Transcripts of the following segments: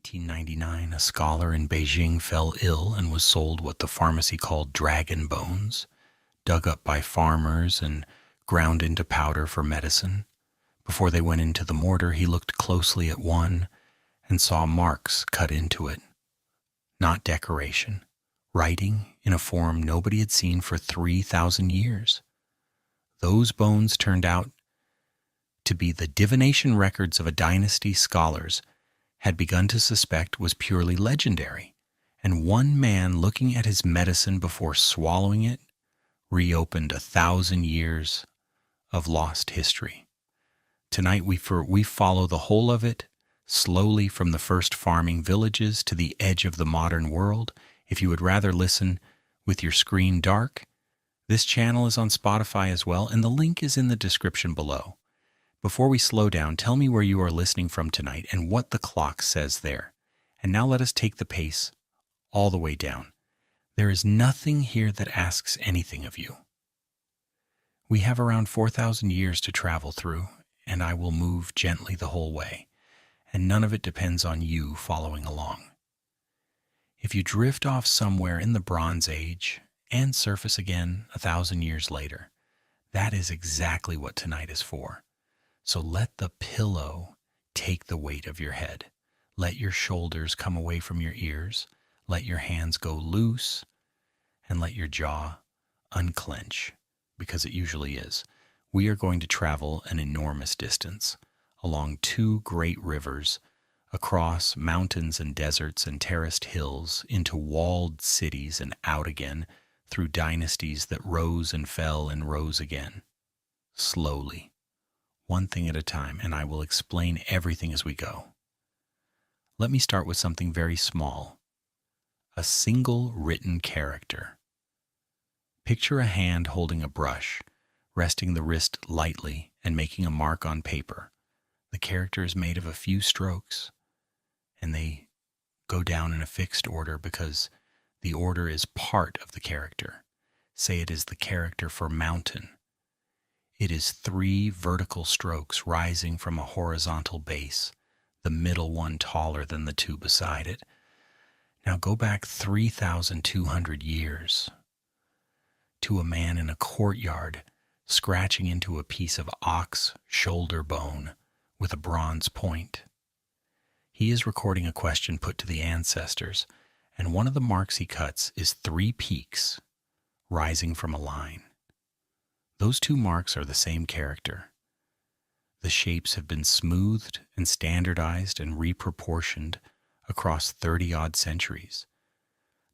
1899, a scholar in Beijing fell ill and was sold what the pharmacy called dragon bones, dug up by farmers and ground into powder for medicine. Before they went into the mortar, he looked closely at one and saw marks cut into it. Not decoration. Writing in a form nobody had seen for 3,000 years. Those bones turned out to be the divination records of a dynasty scholars had begun to suspect was purely legendary, and one man looking at his medicine before swallowing it reopened 1,000 years of lost history. Tonight we follow the whole of it, slowly from the first farming villages to the edge of the modern world. If you would rather listen with your screen dark, this channel is on Spotify as well, and the link is in the description below. Before we slow down, tell me where you are listening from tonight and what the clock says there. And now let us take the pace all the way down. There is nothing here that asks anything of you. We have around 4,000 years to travel through, and I will move gently the whole way, and none of it depends on you following along. If you drift off somewhere in the Bronze Age and surface again 1,000 years later, that is exactly what tonight is for. So let the pillow take the weight of your head. Let your shoulders come away from your ears. Let your hands go loose, and let your jaw unclench, because it usually is. We are going to travel an enormous distance along two great rivers, across mountains and deserts and terraced hills, into walled cities and out again, through dynasties that rose and fell and rose again. Slowly, one thing at a time, and I will explain everything as we go. Let me start with something very small. A single written character. Picture a hand holding a brush, resting the wrist lightly and making a mark on paper. The character is made of a few strokes, and they go down in a fixed order because the order is part of the character. Say it is the character for mountain. It is 3 vertical strokes rising from a horizontal base, the middle one taller than the 2 beside it. Now go back 3,200 years to a man in a courtyard scratching into a piece of ox shoulder bone with a bronze point. He is recording a question put to the ancestors, and one of the marks he cuts is 3 peaks rising from a line. Those 2 marks are the same character. The shapes have been smoothed and standardized and reproportioned across 30-odd centuries.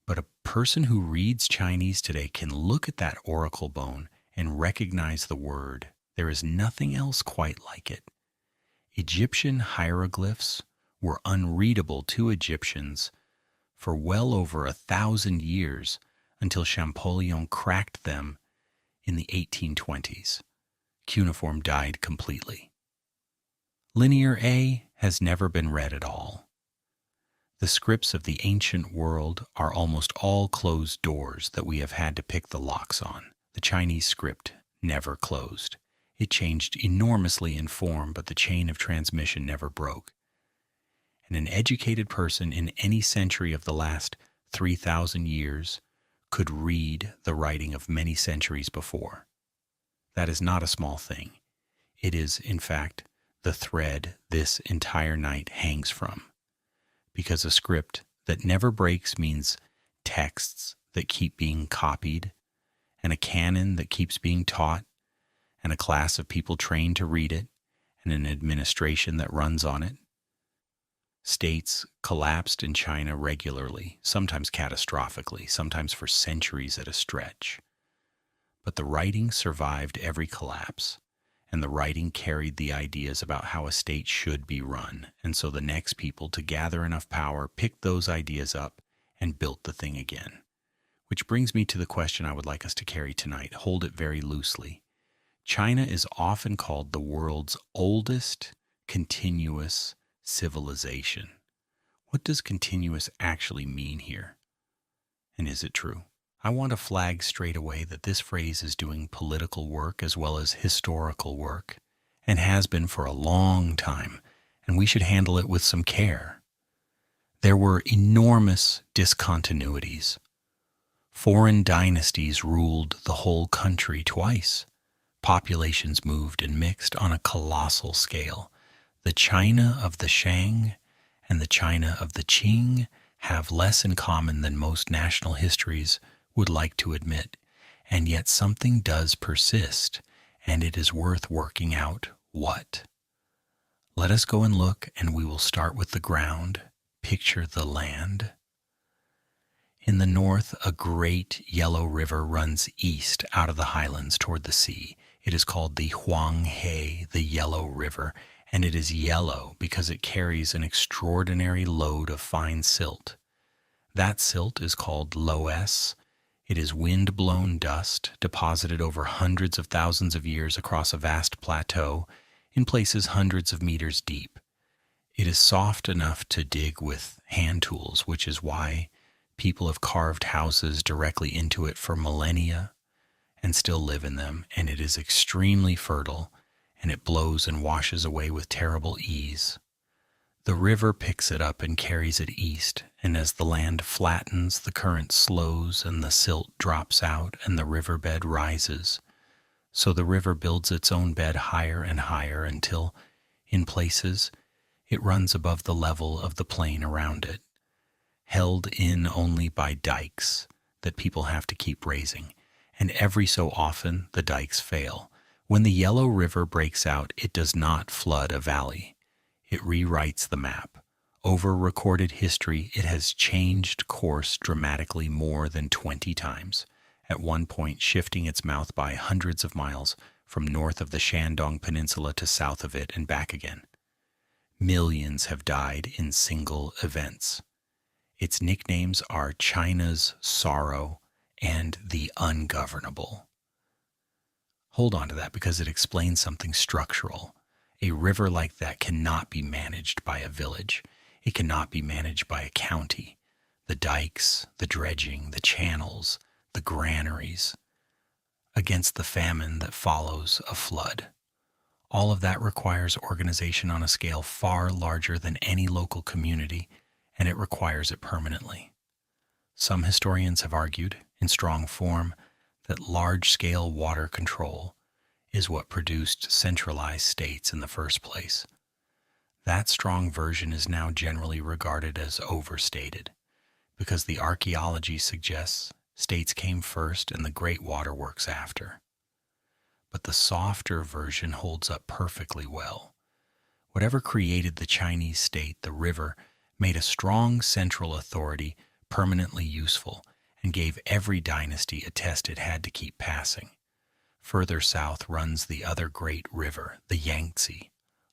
But a person who reads Chinese today can look at that oracle bone and recognize the word. There is nothing else quite like it. Egyptian hieroglyphs were unreadable to Egyptians for well over 1,000 years until Champollion cracked them in the 1820s. Cuneiform died completely. Linear A has never been read at all. The scripts of the ancient world are almost all closed doors that we have had to pick the locks on. The Chinese script never closed. It changed enormously in form, but the chain of transmission never broke. And an educated person in any century of the last 3,000 years could read the writing of many centuries before. That is not a small thing. It is, in fact, the thread this entire night hangs from. Because a script that never breaks means texts that keep being copied, and a canon that keeps being taught, and a class of people trained to read it, and an administration that runs on it. States collapsed in China regularly, sometimes catastrophically, sometimes for centuries at a stretch. But the writing survived every collapse, and the writing carried the ideas about how a state should be run, and so the next people to gather enough power picked those ideas up and built the thing again. Which brings me to the question I would like us to carry tonight. Hold it very loosely. China is often called the world's oldest continuous civilization. What does continuous actually mean here? And is it true? I want to flag straight away that this phrase is doing political work as well as historical work, and has been for a long time, and we should handle it with some care. There were enormous discontinuities. Foreign dynasties ruled the whole country twice. Populations moved and mixed on a colossal scale. The China of the Shang and the China of the Qing have less in common than most national histories would like to admit, and yet something does persist, and it is worth working out what. Let us go and look, and we will start with the ground. Picture the land. In the north, a great yellow river runs east out of the highlands toward the sea. It is called the Huanghe, the Yellow River, and it is yellow because it carries an extraordinary load of fine silt. That silt is called loess. It is wind-blown dust deposited over hundreds of thousands of years across a vast plateau, in places hundreds of meters deep. It is soft enough to dig with hand tools, which is why people have carved houses directly into it for millennia and still live in them, and it is extremely fertile, and it blows and washes away with terrible ease. The river picks it up and carries it east, and as the land flattens, the current slows and the silt drops out and the riverbed rises. So the river builds its own bed higher and higher until, in places, it runs above the level of the plain around it, held in only by dikes that people have to keep raising, and every so often the dikes fail. When the Yellow River breaks out, it does not flood a valley. It rewrites the map. Over recorded history, it has changed course dramatically more than 20 times, at one point shifting its mouth by hundreds of miles from north of the Shandong Peninsula to south of it and back again. Millions have died in single events. Its nicknames are China's Sorrow and the Ungovernable. Hold on to that because it explains something structural. A river like that cannot be managed by a village. It cannot be managed by a county. The dikes, the dredging, the channels, the granaries, against the famine that follows a flood. All of that requires organization on a scale far larger than any local community, and it requires it permanently. Some historians have argued, in strong form, that large-scale water control is what produced centralized states in the first place. That strong version is now generally regarded as overstated, because the archaeology suggests states came first and the great waterworks after. But the softer version holds up perfectly well. Whatever created the Chinese state, the river, made a strong central authority permanently useful and gave every dynasty a test it had to keep passing. Further south runs the other great river, the Yangtze,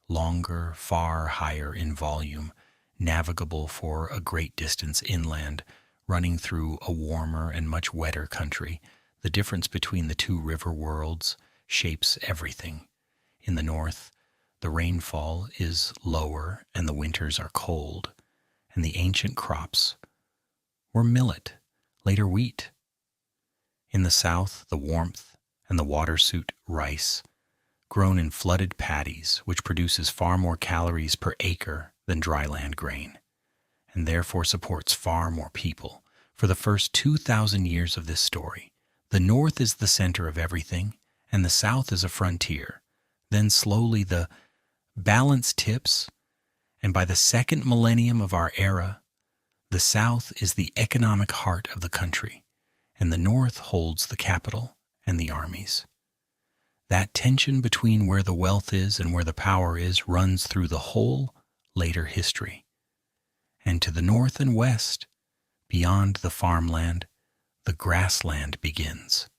longer, far higher in volume, navigable for a great distance inland, running through a warmer and much wetter country. The difference between the two river worlds shapes everything. In the north, the rainfall is lower and the winters are cold, and the ancient crops were millet, later wheat. In the south, the warmth and the water-suit rice, grown in flooded paddies, which produces far more calories per acre than dryland grain, and therefore supports far more people. For the first 2,000 years of this story, the north is the center of everything, and the south is a frontier. Then slowly the balance tips, and by the second millennium of our era, the south is the economic heart of the country, and the north holds the capital and the armies. That tension between where the wealth is and where the power is runs through the whole later history. And to the north and west, beyond the farmland, the grassland begins,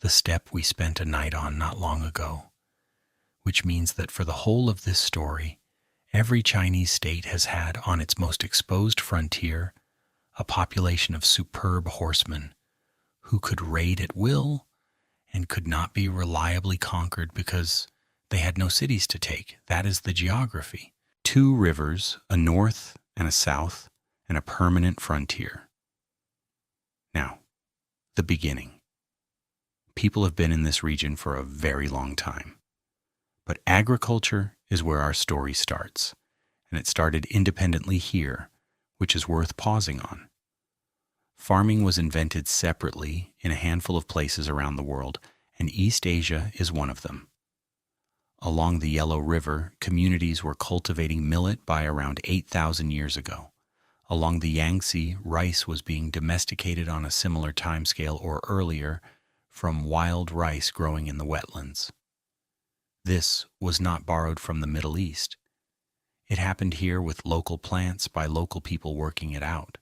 the steppe we spent a night on not long ago, which means that for the whole of this story, every Chinese state has had on its most exposed frontier a population of superb horsemen who could raid at will and could not be reliably conquered because they had no cities to take. That is the geography. 2 rivers, a north and a south, and a permanent frontier. Now, the beginning. People have been in this region for a very long time. But agriculture is where our story starts, and it started independently here which is worth pausing on. Farming was invented separately in a handful of places around the world, and East Asia is one of them. Along the Yellow River, communities were cultivating millet by around 8,000 years ago. Along the Yangtze, rice was being domesticated on a similar timescale or earlier from wild rice growing in the wetlands. This was not borrowed from the Middle East. It happened here with local plants by local people working it out.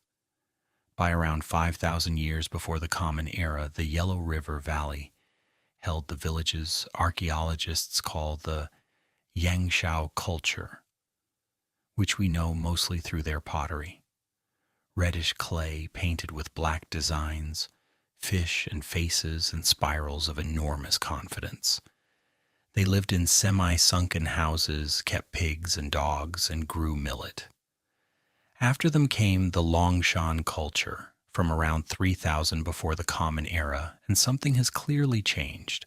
By around 5,000 years before the Common Era, the Yellow River Valley held the villages archaeologists call the Yangshao culture, which we know mostly through their pottery. Reddish clay painted with black designs, fish and faces and spirals of enormous confidence. They lived in semi-sunken houses, kept pigs and dogs, and grew millet. After them came the Longshan culture, from around 3000 before the Common Era, and something has clearly changed.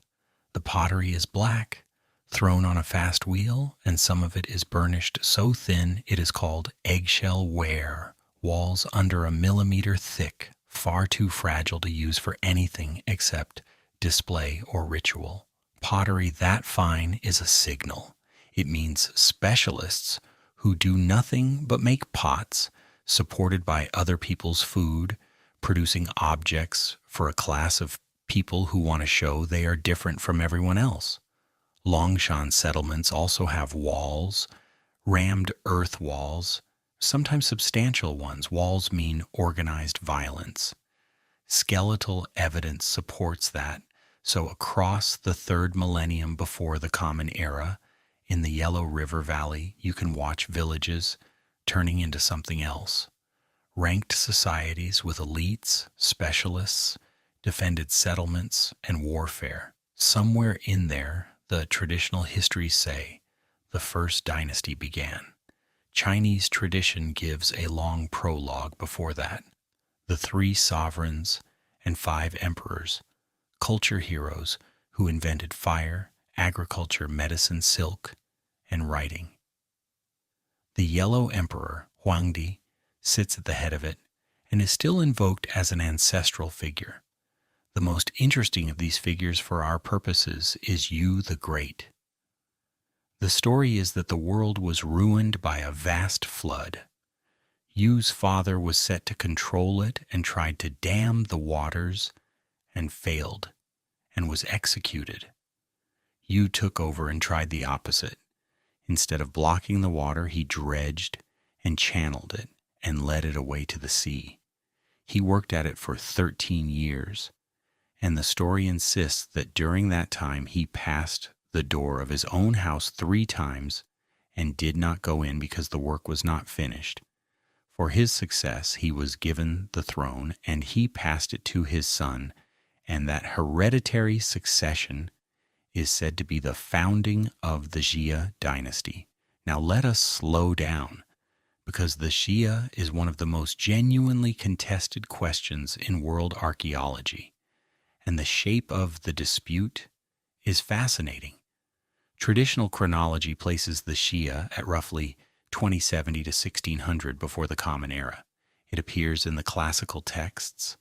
The pottery is black, thrown on a fast wheel, and some of it is burnished so thin it is called eggshell ware, walls under a millimeter thick, far too fragile to use for anything except display or ritual. Pottery that fine is a signal. It means specialists who do nothing but make pots, supported by other people's food, producing objects for a class of people who want to show they are different from everyone else. Longshan settlements also have walls, rammed earth walls, sometimes substantial ones. Walls mean organized violence. Skeletal evidence supports that, so across the third millennium before the Common Era, in the Yellow River Valley, you can watch villages turning into something else. Ranked societies with elites, specialists, defended settlements, and warfare. Somewhere in there, the traditional histories say, the first dynasty began. Chinese tradition gives a long prologue before that. The 3 sovereigns and 5 emperors, culture heroes who invented fire, agriculture, medicine, silk, and writing. The Yellow Emperor, Huangdi, sits at the head of it and is still invoked as an ancestral figure. The most interesting of these figures for our purposes is Yu the Great. The story is that the world was ruined by a vast flood. Yu's father was set to control it and tried to dam the waters and failed and was executed. Yu took over and tried the opposite. Instead of blocking the water, he dredged and channeled it and led it away to the sea. He worked at it for 13 years, and the story insists that during that time he passed the door of his own house 3 times and did not go in because the work was not finished. For his success, he was given the throne, and he passed it to his son, and that hereditary succession is said to be the founding of the Xia dynasty. Now let us slow down, because the Xia is one of the most genuinely contested questions in world archaeology, and the shape of the dispute is fascinating. Traditional chronology places the Xia at roughly 2070 to 1600 before the Common Era. It appears in the classical texts,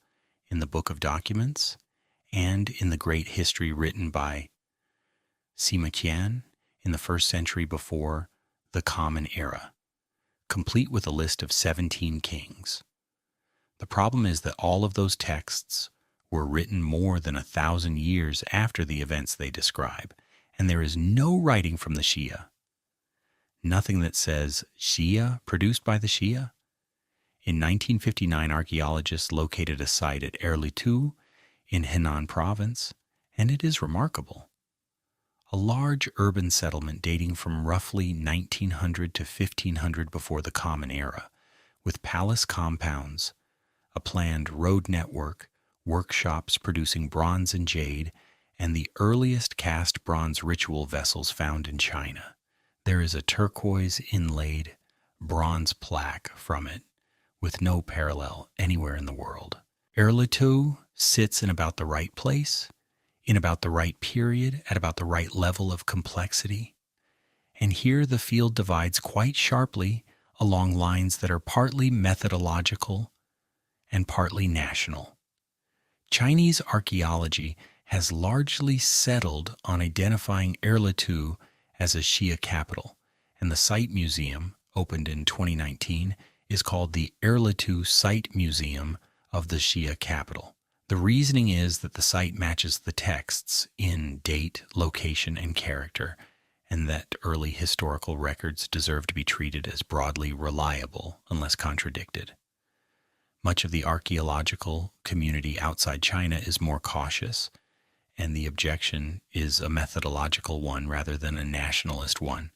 in the Book of Documents, and in the great history written by Sima Qian in the 1st century before the Common Era, complete with a list of 17 kings. The problem is that all of those texts were written more than 1,000 years after the events they describe, and there is no writing from the Xia. Nothing that says Xia produced by the Xia. In 1959, archaeologists located a site at Erlitou in Henan province, and it is remarkable. A large urban settlement dating from roughly 1900 to 1500 before the Common Era, with palace compounds, a planned road network, workshops producing bronze and jade, and the earliest cast bronze ritual vessels found in China. There is a turquoise inlaid bronze plaque from it, with no parallel anywhere in the world. Erlitou sits in about the right place, in about the right period, at about the right level of complexity. And here the field divides quite sharply along lines that are partly methodological and partly national. Chinese archaeology has largely settled on identifying Erlitou as a Xia capital, and the Site Museum, opened in 2019, is called the Erlitou Site Museum of the Xia capital. The reasoning is that the site matches the texts in date, location, and character, and that early historical records deserve to be treated as broadly reliable unless contradicted. Much of the archaeological community outside China is more cautious, and the objection is a methodological one rather than a nationalist one.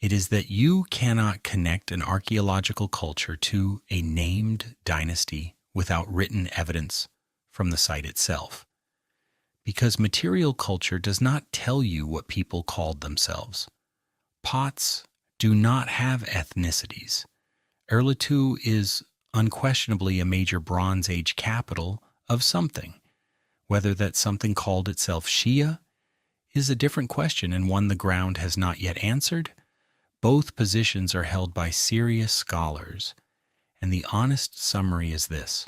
It is that you cannot connect an archaeological culture to a named dynasty without written evidence from the site itself, because material culture does not tell you what people called themselves. Pots do not have ethnicities. Erlitou is unquestionably a major Bronze Age capital of something. Whether that something called itself Xia is a different question and one the ground has not yet answered. Both positions are held by serious scholars, and the honest summary is this.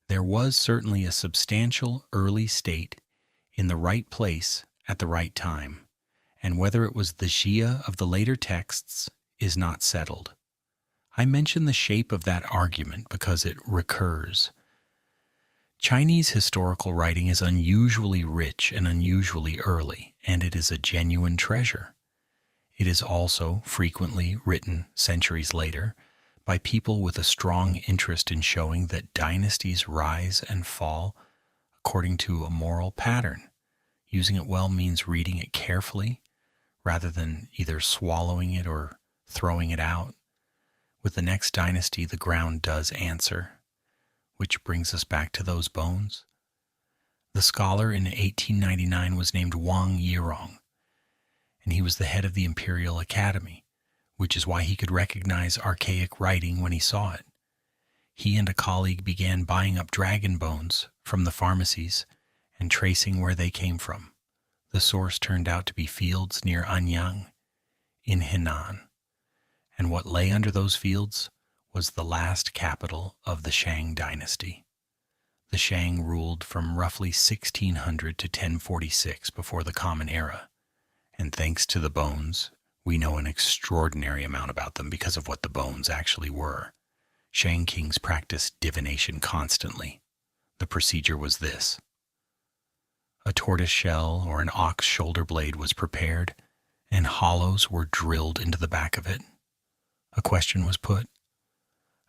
There was certainly a substantial early state in the right place at the right time, and whether it was the Xia of the later texts is not settled. I mention the shape of that argument because it recurs. Chinese historical writing is unusually rich and unusually early, and it is a genuine treasure. It is also frequently written centuries later by people with a strong interest in showing that dynasties rise and fall according to a moral pattern. Using it well means reading it carefully rather than either swallowing it or throwing it out. With the next dynasty, the ground does answer, which brings us back to those bones. The scholar in 1899 was named Wang Yirong, and he was the head of the Imperial Academy, which is why he could recognize archaic writing when he saw it. He and a colleague began buying up dragon bones from the pharmacies and tracing where they came from. The source turned out to be fields near Anyang in Henan, and what lay under those fields was the last capital of the Shang dynasty. The Shang ruled from roughly 1600 to 1046 before the Common Era, and thanks to the bones, we know an extraordinary amount about them because of what the bones actually were. Shang kings practiced divination constantly. The procedure was this. A tortoise shell or an ox shoulder blade was prepared, and hollows were drilled into the back of it. A question was put.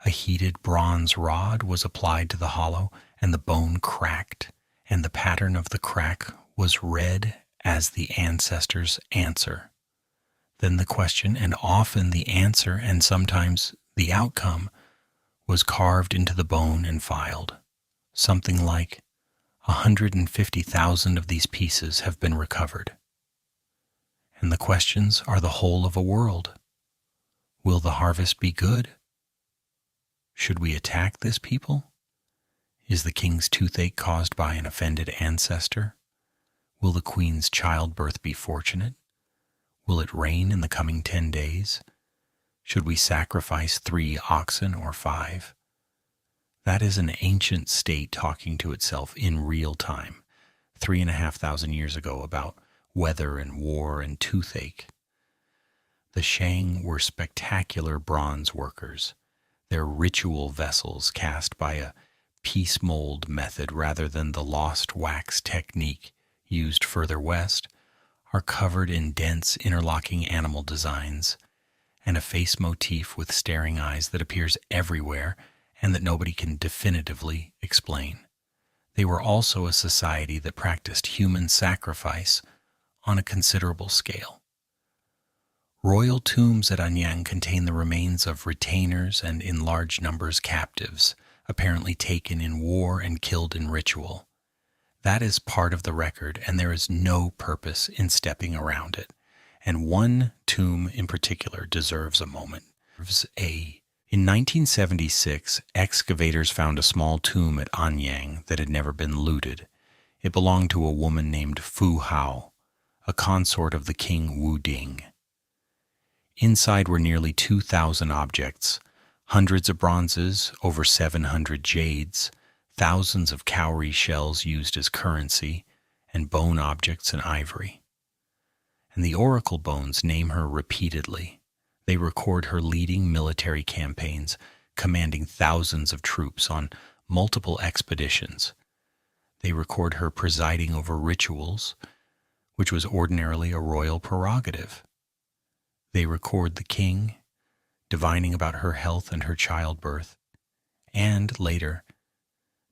A heated bronze rod was applied to the hollow, and the bone cracked, and the pattern of the crack was read as the ancestor's answer. Then the question, and often the answer, and sometimes the outcome, was carved into the bone and filed. Something like 150,000 of these pieces have been recovered. And the questions are the whole of a world. Will the harvest be good? Should we attack this people? Is the king's toothache caused by an offended ancestor? Will the queen's childbirth be fortunate? Will it rain in the coming 10 days? Should we sacrifice 3 oxen or 5? That is an ancient state talking to itself in real time, 3,500 years ago, about weather and war and toothache. The Shang were spectacular bronze workers. Their ritual vessels, cast by a piece mold method rather than the lost wax technique used further west, are covered in dense interlocking animal designs and a face motif with staring eyes that appears everywhere and that nobody can definitively explain. They were also a society that practiced human sacrifice on a considerable scale. Royal tombs at Anyang contain the remains of retainers and in large numbers captives, apparently taken in war and killed in ritual. That is part of the record, and there is no purpose in stepping around it. And one tomb in particular deserves a moment. In 1976, excavators found a small tomb at Anyang that had never been looted. It belonged to a woman named Fu Hao, a consort of the king Wu Ding. Inside were nearly 2,000 objects, hundreds of bronzes, over 700 jades, thousands of cowrie shells used as currency, and bone objects and ivory. And the oracle bones name her repeatedly. They record her leading military campaigns, commanding thousands of troops on multiple expeditions. They record her presiding over rituals, which was ordinarily a royal prerogative. They record the king, divining about her health and her childbirth, and later,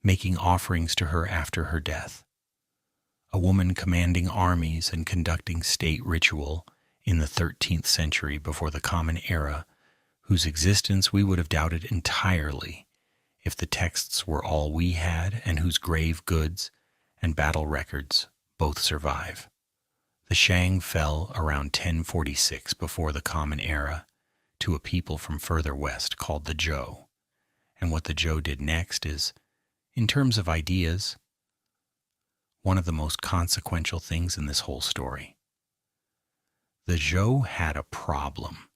making offerings to her after her death. A woman commanding armies and conducting state ritual in the 13th century before the Common Era, whose existence we would have doubted entirely if the texts were all we had, and whose grave goods and battle records both survive. The Shang fell around 1046 before the Common Era to a people from further west called the Zhou. And what the Zhou did next is, in terms of ideas, one of the most consequential things in this whole story. The Zhou had a problem.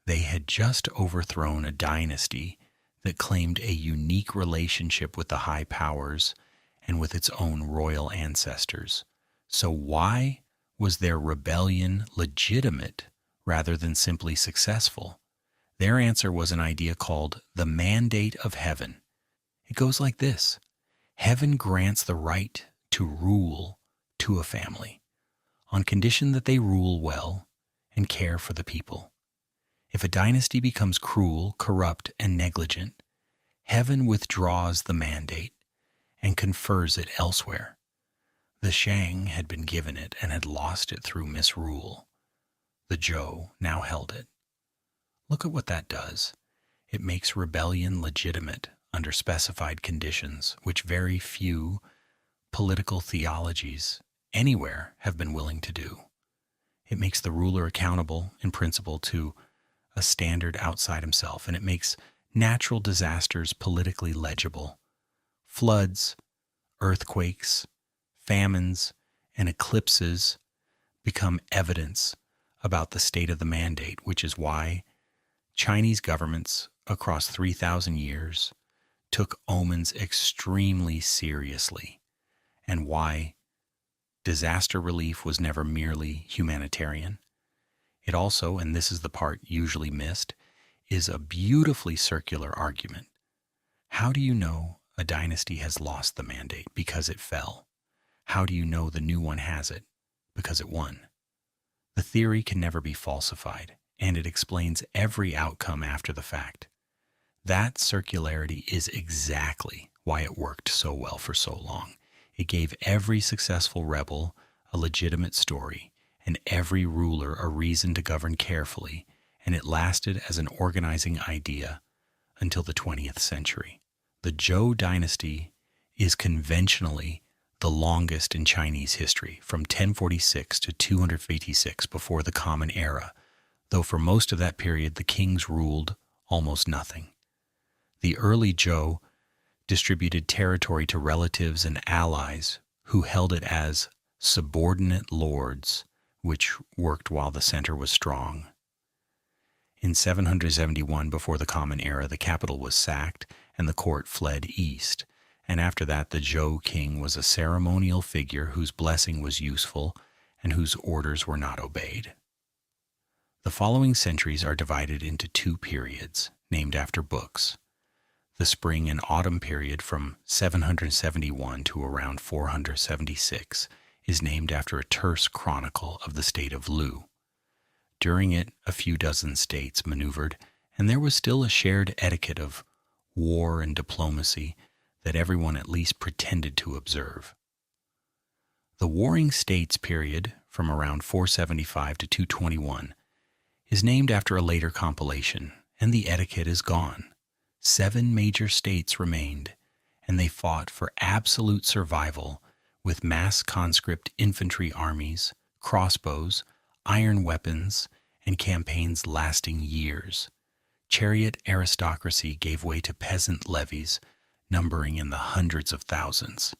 They had just overthrown a dynasty that claimed a unique relationship with the high powers and with its own royal ancestors. So why was their rebellion legitimate rather than simply successful? Their answer was an idea called the mandate of heaven. It goes like this: heaven grants the right to rule to a family on condition that they rule well and care for the people. If a dynasty becomes cruel, corrupt, and negligent, heaven withdraws the mandate and confers it elsewhere. The Shang had been given it and had lost it through misrule. The Zhou now held it. Look at what that does. It makes rebellion legitimate under specified conditions, which very few political theologies anywhere have been willing to do. It makes the ruler accountable, in principle, to a standard outside himself, and it makes natural disasters politically legible. Floods, earthquakes, famines, and eclipses become evidence about the state of the mandate, which is why Chinese governments across 3,000 years took omens extremely seriously, and why disaster relief was never merely humanitarian. It also, and this is the part usually missed, is a beautifully circular argument. How do you know a dynasty has lost the mandate? Because it fell. How do you know the new one has it? Because it won. The theory can never be falsified, and it explains every outcome after the fact. That circularity is exactly why it worked so well for so long. It gave every successful rebel a legitimate story, and every ruler a reason to govern carefully, and it lasted as an organizing idea until the 20th century. The Zhou dynasty is conventionally the longest in Chinese history, from 1046 to 256 before the Common Era, though for most of that period the kings ruled almost nothing. The early Zhou distributed territory to relatives and allies who held it as subordinate lords, which worked while the center was strong. In 771 before the Common Era, the capital was sacked and the court fled east, and after that the Zhou king was a ceremonial figure whose blessing was useful and whose orders were not obeyed. The following centuries are divided into two periods, named after books. The spring and autumn period from 771 to around 476 is named after a terse chronicle of the state of Lu. During it, a few dozen states maneuvered, and there was still a shared etiquette of war and diplomacy that everyone at least pretended to observe. The Warring States period, from around 475 to 221, is named after a later compilation, and the etiquette is gone. 7 major states remained, and they fought for absolute survival with mass conscript infantry armies, crossbows, iron weapons, and campaigns lasting years. Chariot aristocracy gave way to peasant levies numbering in the hundreds of thousands.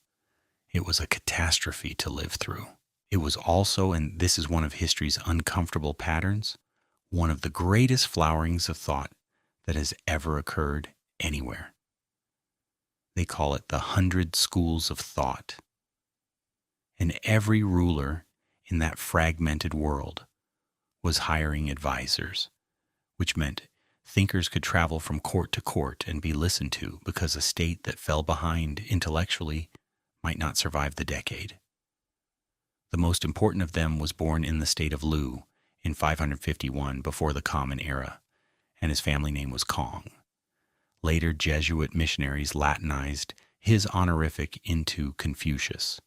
It was a catastrophe to live through. It was also, and this is one of history's uncomfortable patterns, one of the greatest flowerings of thought that has ever occurred anywhere. They call it the 100 schools of thought. And every ruler in that fragmented world was hiring advisors, which meant thinkers could travel from court to court and be listened to because a state that fell behind intellectually might not survive the decade. The most important of them was born in the state of Lu in 551 before the Common Era, and his family name was Kong. Later Jesuit missionaries Latinized his honorific into Confucius.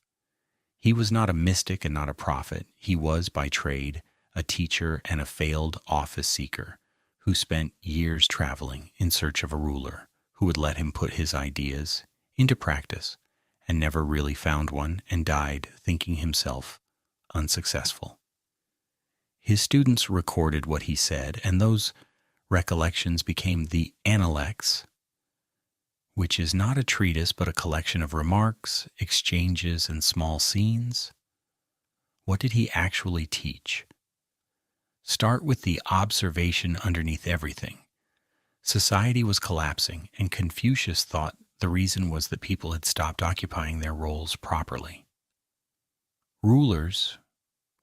He was not a mystic and not a prophet. He was, by trade, a teacher and a failed office seeker who spent years traveling in search of a ruler who would let him put his ideas into practice, and never really found one and died thinking himself unsuccessful. His students recorded what he said, and those recollections became the Analects, which is not a treatise but a collection of remarks, exchanges, and small scenes. What did he actually teach? Start with the observation underneath everything. Society was collapsing, and Confucius thought the reason was that people had stopped occupying their roles properly. Rulers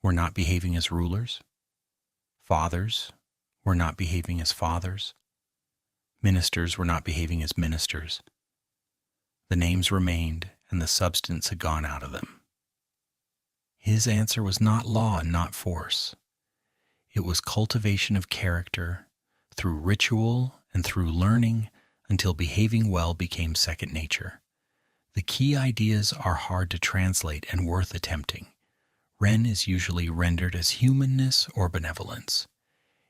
were not behaving as rulers. Fathers were not behaving as fathers. Ministers were not behaving as ministers. The names remained, and the substance had gone out of them. His answer was not law and not force. It was cultivation of character through ritual and through learning until behaving well became second nature. The key ideas are hard to translate and worth attempting. Ren is usually rendered as humanness or benevolence.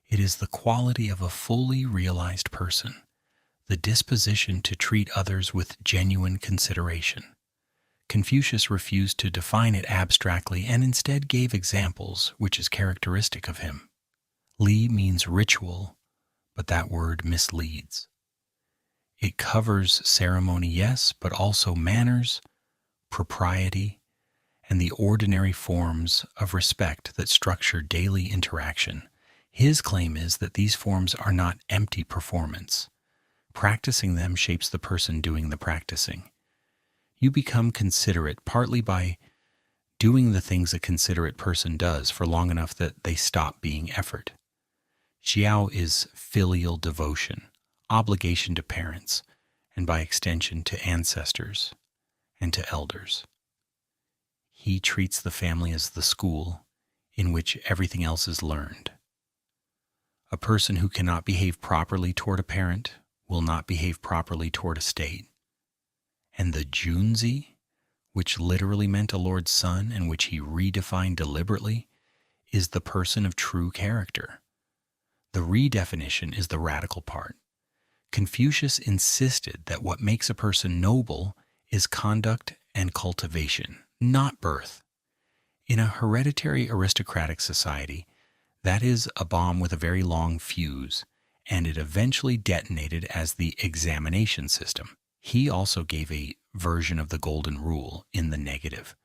It is the quality of a fully realized person, the disposition to treat others with genuine consideration. Confucius refused to define it abstractly and instead gave examples, which is characteristic of him. Li means ritual, but that word misleads. It covers ceremony, yes, but also manners, propriety, and the ordinary forms of respect that structure daily interaction. His claim is that these forms are not empty performance. Practicing them shapes the person doing the practicing. You become considerate partly by doing the things a considerate person does for long enough that they stop being effort. Xiao is filial devotion, obligation to parents, and by extension to ancestors and to elders. He treats the family as the school in which everything else is learned. A person who cannot behave properly toward a parent will not behave properly toward a state. And the Junzi, which literally meant a Lord's son and which he redefined deliberately, is the person of true character. The redefinition is the radical part. Confucius insisted that what makes a person noble is conduct and cultivation, not birth. In a hereditary aristocratic society, that is a bomb with a very long fuse, and it eventually detonated as the examination system. He also gave a version of the golden rule in the negative.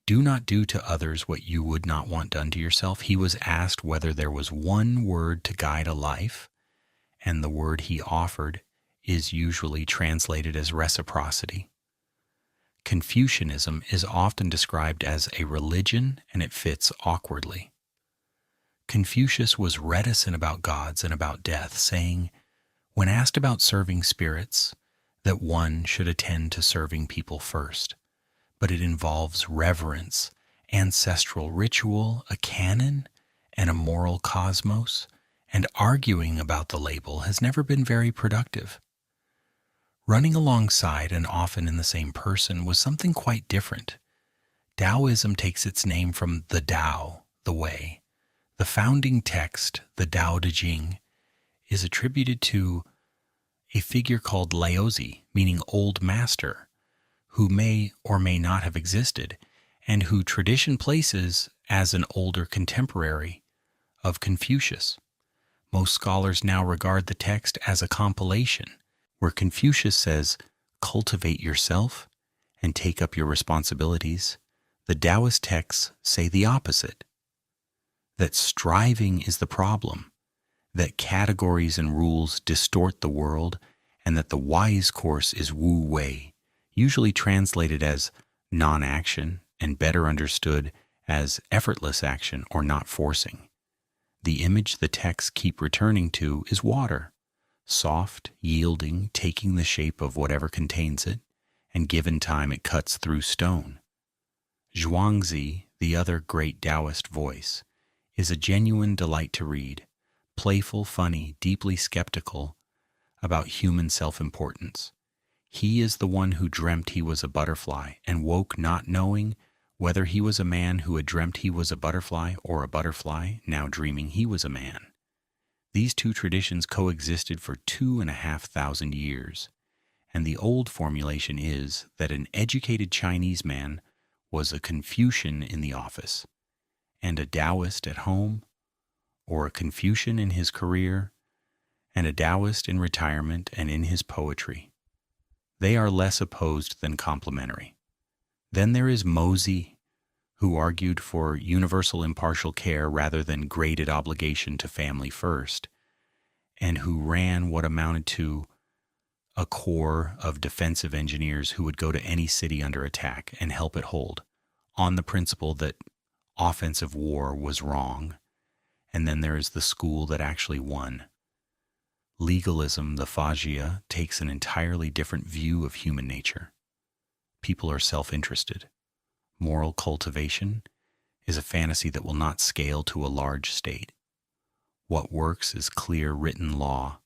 Do not do to others what you would not want done to yourself. He was asked whether there was one word to guide a life, and the word he offered is usually translated as reciprocity. Confucianism is often described as a religion, and it fits awkwardly. Confucius was reticent about gods and about death, saying, when asked about serving spirits, that one should attend to serving people first, but it involves reverence, ancestral ritual, a canon, and a moral cosmos, and arguing about the label has never been very productive. Running alongside and often in the same person was something quite different. Taoism takes its name from the Tao, the way. The founding text, the Tao Te Ching, is attributed to a figure called Laozi, meaning old master, who may or may not have existed, and who tradition places as an older contemporary of Confucius. Most scholars now regard the text as a compilation, where Confucius says, cultivate yourself and take up your responsibilities. The Taoist texts say the opposite, that striving is the problem that categories and rules distort the world, and that the wise course is wu wei, usually translated as non-action and better understood as effortless action or not forcing. The image the texts keep returning to is water, soft, yielding, taking the shape of whatever contains it, and given time it cuts through stone. Zhuangzi, the other great Taoist voice, is a genuine delight to read, playful, funny, deeply skeptical about human self-importance. He is the one who dreamt he was a butterfly and woke not knowing whether he was a man who had dreamt he was a butterfly or a butterfly now dreaming he was a man. These two traditions coexisted for 2,500 years, and the old formulation is that an educated Chinese man was a Confucian in the office, and a Taoist at home, or a Confucian in his career, and a Taoist in retirement and in his poetry. They are less opposed than complementary. Then there is Mosey, who argued for universal impartial care rather than graded obligation to family first, and who ran what amounted to a corps of defensive engineers who would go to any city under attack and help it hold, on the principle that offensive war was wrong. And then there is the school that actually won. Legalism, the Fagia, takes an entirely different view of human nature. People are self-interested. Moral cultivation is a fantasy that will not scale to a large state. What works is clear written law,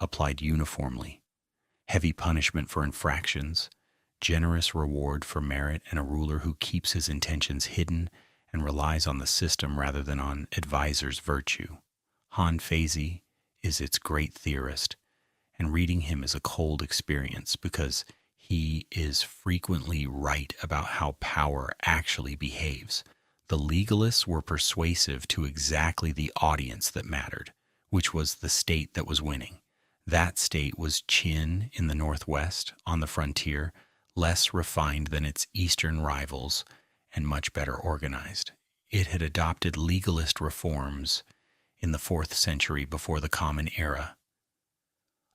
applied uniformly, heavy punishment for infractions, generous reward for merit, and a ruler who keeps his intentions hidden and relies on the system rather than on advisors' virtue. Han Feizi is its great theorist, and reading him is a cold experience because he is frequently right about how power actually behaves. The legalists were persuasive to exactly the audience that mattered, which was the state that was winning. That state was Qin in the northwest, on the frontier, less refined than its eastern rivals and much better organized. It had adopted legalist reforms in the 4th century before the Common Era.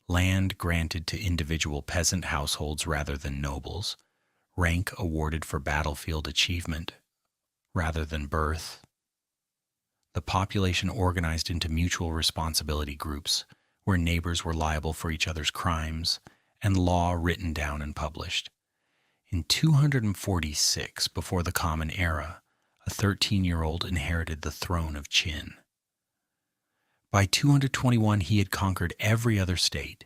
Land granted to individual peasant households rather than nobles, rank awarded for battlefield achievement rather than birth. The population organized into mutual responsibility groups where neighbors were liable for each other's crimes, and law written down and published. In 246 before the Common Era, a 13-year-old inherited the throne of Qin. By 221, he had conquered every other state.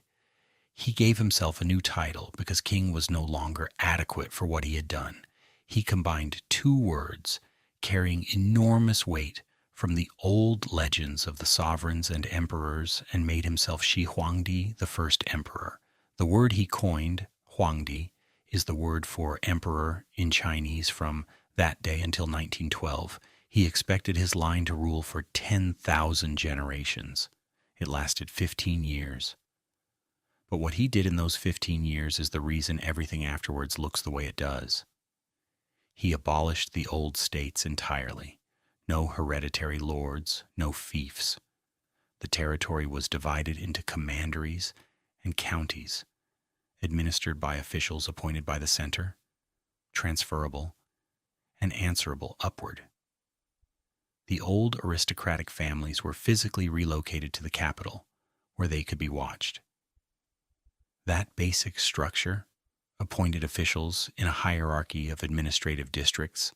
He gave himself a new title because king was no longer adequate for what he had done. He combined two words carrying enormous weight from the old legends of the sovereigns and emperors and made himself Shi Huangdi, the first emperor. The word he coined, Huangdi, is the word for emperor in Chinese from that day until 1912. He expected his line to rule for 10,000 generations. It lasted 15 years. But what he did in those 15 years is the reason everything afterwards looks the way it does. He abolished the old states entirely. No hereditary lords, no fiefs. The territory was divided into commanderies and counties, administered by officials appointed by the center, transferable, and answerable upward. The old aristocratic families were physically relocated to the capital, where they could be watched. That basic structure, appointed officials in a hierarchy of administrative districts,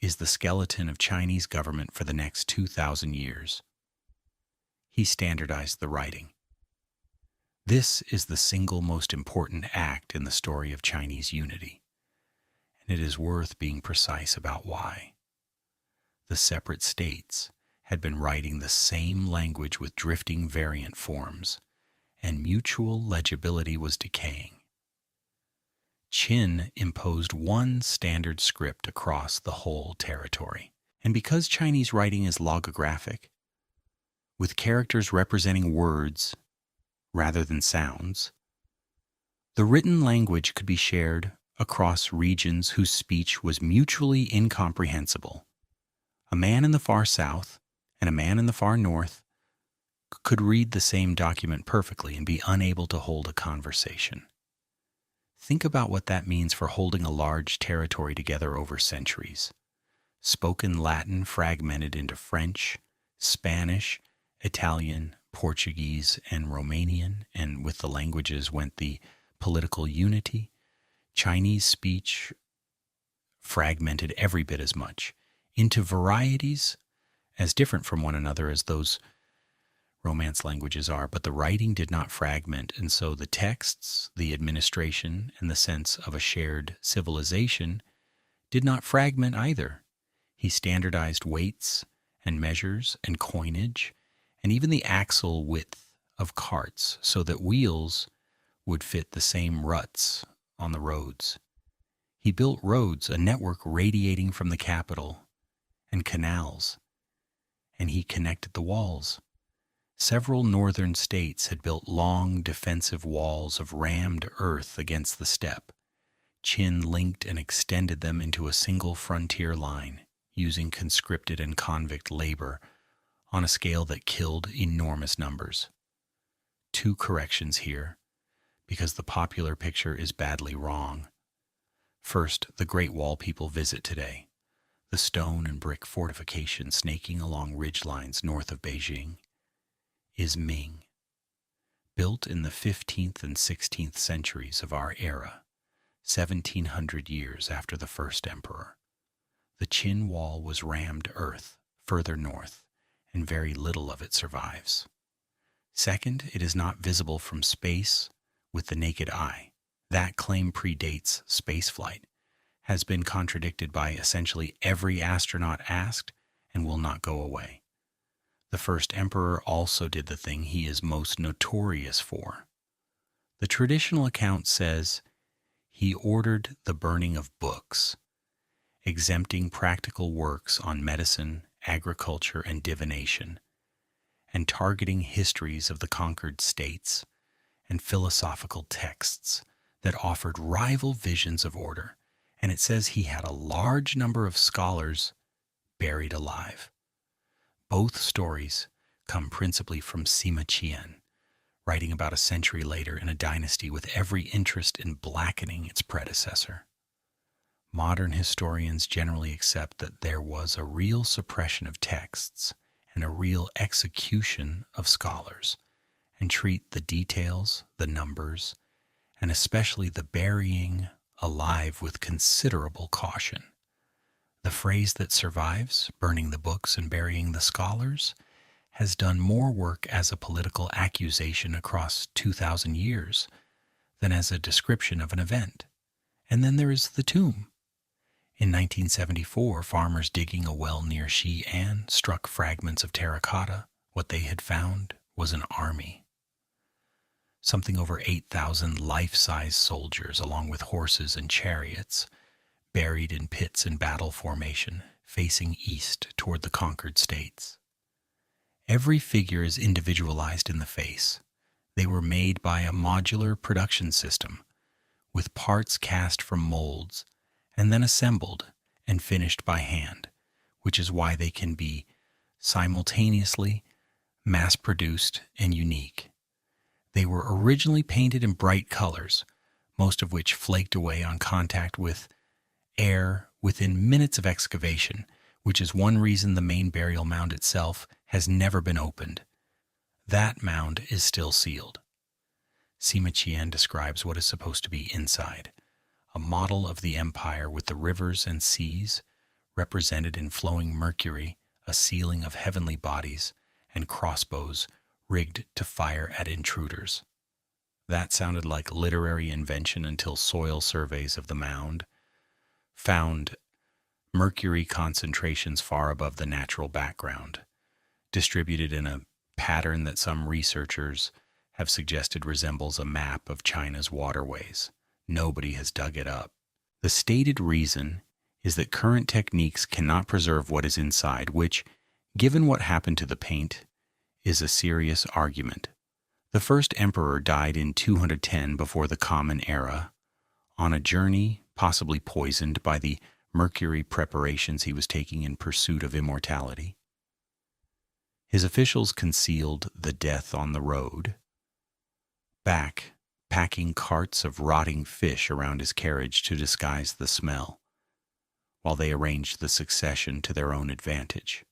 is the skeleton of Chinese government for the next 2,000 years. He standardized the writing. This is the single most important act in the story of Chinese unity, and it is worth being precise about why. The separate states had been writing the same language with drifting variant forms, and mutual legibility was decaying. Qin imposed one standard script across the whole territory, and because Chinese writing is logographic, with characters representing words rather than sounds, the written language could be shared across regions whose speech was mutually incomprehensible. A man in the far south and a man in the far north could read the same document perfectly and be unable to hold a conversation. Think about what that means for holding a large territory together over centuries. Spoken Latin fragmented into French, Spanish, Italian, Portuguese, and Romanian, and with the languages went the political unity. Chinese speech fragmented every bit as much into varieties as different from one another as those Romance languages are, but the writing did not fragment, and so the texts, the administration, and the sense of a shared civilization did not fragment either. He standardized weights and measures and coinage, and even the axle width of carts so that wheels would fit the same ruts on the roads. He built roads, a network radiating from the capital, and canals, and he connected the walls. Several northern states had built long defensive walls of rammed earth against the steppe. Qin linked and extended them into a single frontier line, using conscripted and convict labor on a scale that killed enormous numbers. Two corrections here, because the popular picture is badly wrong. First, the Great Wall people visit today, the stone and brick fortification snaking along ridgelines north of Beijing, is Ming. Built in the 15th and 16th centuries of our era, 1700 years after the first emperor. The Qin wall was rammed earth further north, and very little of it survives. Second, it is not visible from space with the naked eye. That claim predates spaceflight, has been contradicted by essentially every astronaut asked, and will not go away. The first emperor also did the thing he is most notorious for. The traditional account says he ordered the burning of books, exempting practical works on medicine, agriculture, and divination, and targeting histories of the conquered states and philosophical texts that offered rival visions of order. And it says he had a large number of scholars buried alive. Both stories come principally from Sima Qian, writing about a century later in a dynasty with every interest in blackening its predecessor. Modern historians generally accept that there was a real suppression of texts and a real execution of scholars, and treat the details, the numbers, and especially the burying alive with considerable caution. The phrase that survives, burning the books and burying the scholars, has done more work as a political accusation across 2,000 years than as a description of an event. And then there is the tomb. In 1974, farmers digging a well near Xi'an struck fragments of terracotta. What they had found was an army. Something over 8,000 life-size soldiers, along with horses and chariots, buried in pits in battle formation, facing east toward the conquered states. Every figure is individualized in the face. They were made by a modular production system, with parts cast from molds, and then assembled and finished by hand, which is why they can be simultaneously mass-produced and unique. They were originally painted in bright colors, most of which flaked away on contact with air within minutes of excavation, which is one reason the main burial mound itself has never been opened. That mound is still sealed. Sima Qian describes what is supposed to be inside, a model of the empire with the rivers and seas represented in flowing mercury, a ceiling of heavenly bodies, and crossbows rigged to fire at intruders. That sounded like literary invention until soil surveys of the mound found mercury concentrations far above the natural background, distributed in a pattern that some researchers have suggested resembles a map of China's waterways. Nobody has dug it up. The stated reason is that current techniques cannot preserve what is inside, which, given what happened to the paint, is a serious argument. The first emperor died in 210 before the Common Era, on a journey possibly poisoned by the mercury preparations he was taking in pursuit of immortality. His officials concealed the death on the road, back, packing carts of rotting fish around his carriage to disguise the smell, while they arranged the succession to their own advantage.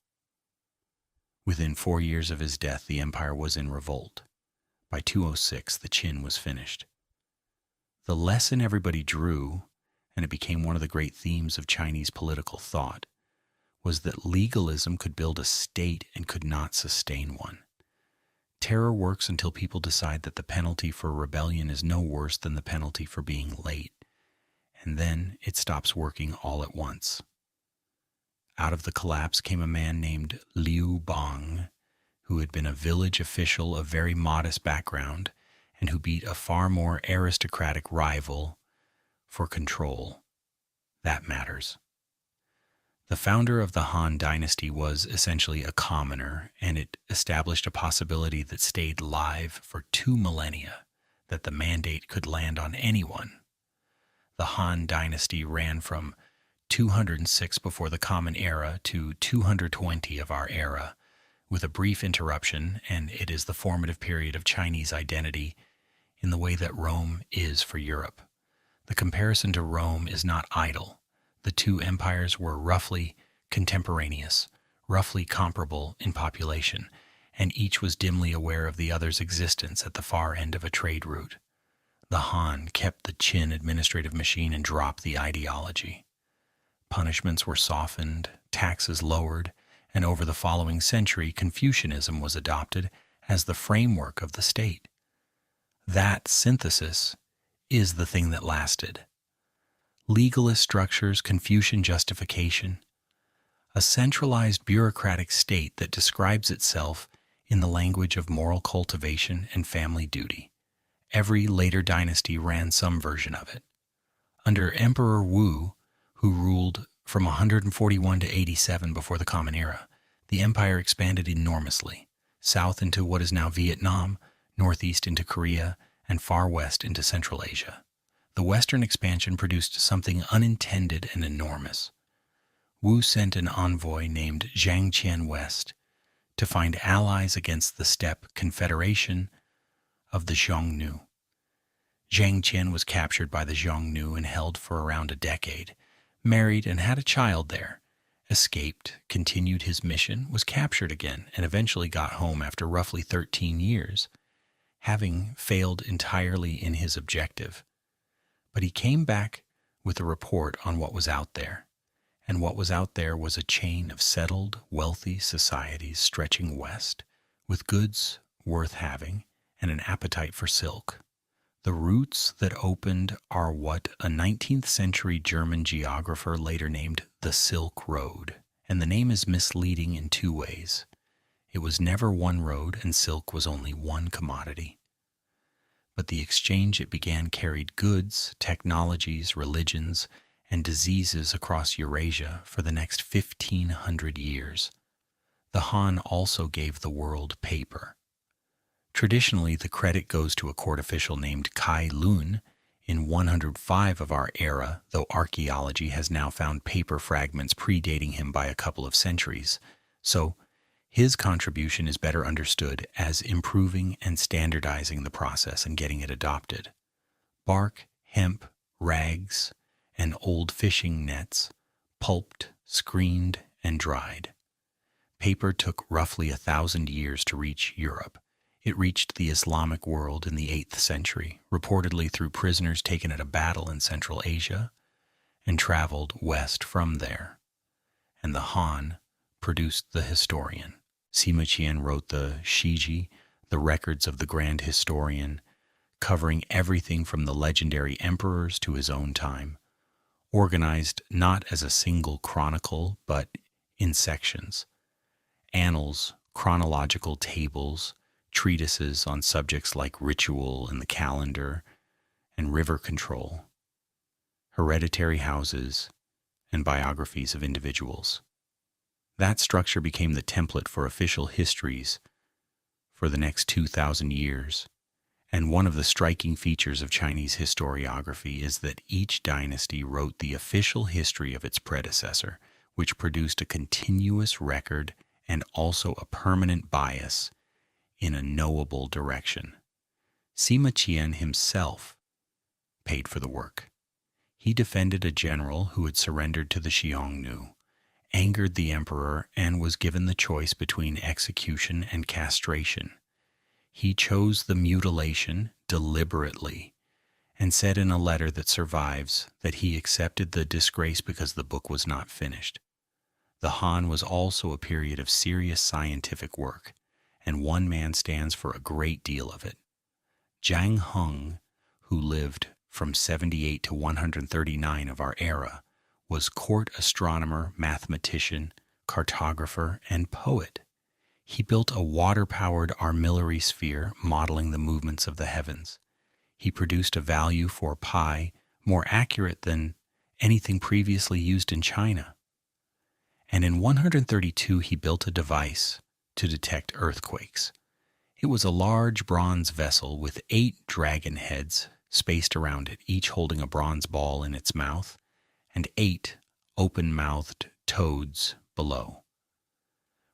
Within 4 years of his death, the empire was in revolt. By 206, the Qin was finished. The lesson everybody drew, and it became one of the great themes of Chinese political thought, was that legalism could build a state and could not sustain one. Terror works until people decide that the penalty for rebellion is no worse than the penalty for being late, and then it stops working all at once. Out of the collapse came a man named Liu Bang, who had been a village official of very modest background and who beat a far more aristocratic rival for control. That matters. The founder of the Han dynasty was essentially a commoner, and it established a possibility that stayed live for 2 millennia, that the mandate could land on anyone. The Han dynasty ran from 206 before the Common Era to 220 of our era, with a brief interruption, and it is the formative period of Chinese identity in the way that Rome is for Europe. The comparison to Rome is not idle. The two empires were roughly contemporaneous, roughly comparable in population, and each was dimly aware of the other's existence at the far end of a trade route. The Han kept the Qin administrative machine and dropped the ideology. Punishments were softened, taxes lowered, and over the following century, Confucianism was adopted as the framework of the state. That synthesis is the thing that lasted. Legalist structures, Confucian justification, a centralized bureaucratic state that describes itself in the language of moral cultivation and family duty. Every later dynasty ran some version of it. Under Emperor Wu, who ruled from 141 to 87 before the Common Era, the empire expanded enormously, south into what is now Vietnam, northeast into Korea, and far west into Central Asia. The Western expansion produced something unintended and enormous. Wu sent an envoy named Zhang Qian west to find allies against the steppe confederation of the Xiongnu. Zhang Qian was captured by the Xiongnu and held for around a decade, married and had a child there, escaped, continued his mission, was captured again, and eventually got home after roughly 13 years, having failed entirely in his objective. But he came back with a report on what was out there, and what was out there was a chain of settled, wealthy societies stretching west, with goods worth having and an appetite for silk. The routes that opened are what a 19th century German geographer later named the Silk Road, and the name is misleading in 2 ways. It was never one road, and silk was only one commodity. But the exchange it began carried goods, technologies, religions, and diseases across Eurasia for the next 1,500 years. The Han also gave the world paper. Traditionally, the credit goes to a court official named Kai Lun in 105 of our era, though archaeology has now found paper fragments predating him by a couple of centuries. So, his contribution is better understood as improving and standardizing the process and getting it adopted. Bark, hemp, rags, and old fishing nets, pulped, screened, and dried. Paper took roughly 1,000 years to reach Europe. It reached the Islamic world in the 8th century, reportedly through prisoners taken at a battle in Central Asia, and traveled west from there. And the Han produced the historian. Sima Qian wrote the Shiji, the records of the grand historian, covering everything from the legendary emperors to his own time, organized not as a single chronicle, but in sections. Annals, chronological tables, treatises on subjects like ritual and the calendar, and river control, hereditary houses, and biographies of individuals. That structure became the template for official histories for the next 2,000 years, and one of the striking features of Chinese historiography is that each dynasty wrote the official history of its predecessor, which produced a continuous record and also a permanent bias in a knowable direction. Sima Qian himself paid for the work. He defended a general who had surrendered to the Xiongnu, angered the emperor, and was given the choice between execution and castration. He chose the mutilation deliberately and said in a letter that survives that he accepted the disgrace because the book was not finished. The Han was also a period of serious scientific work, and one man stands for a great deal of it. Zhang Heng, who lived from 78 to 139 of our era, was court astronomer, mathematician, cartographer, and poet. He built a water-powered armillary sphere modeling the movements of the heavens. He produced a value for pi more accurate than anything previously used in China. And in 132 he built a device to detect earthquakes. It was a large bronze vessel with 8 dragon heads spaced around it, each holding a bronze ball in its mouth, and 8 open-mouthed toads below.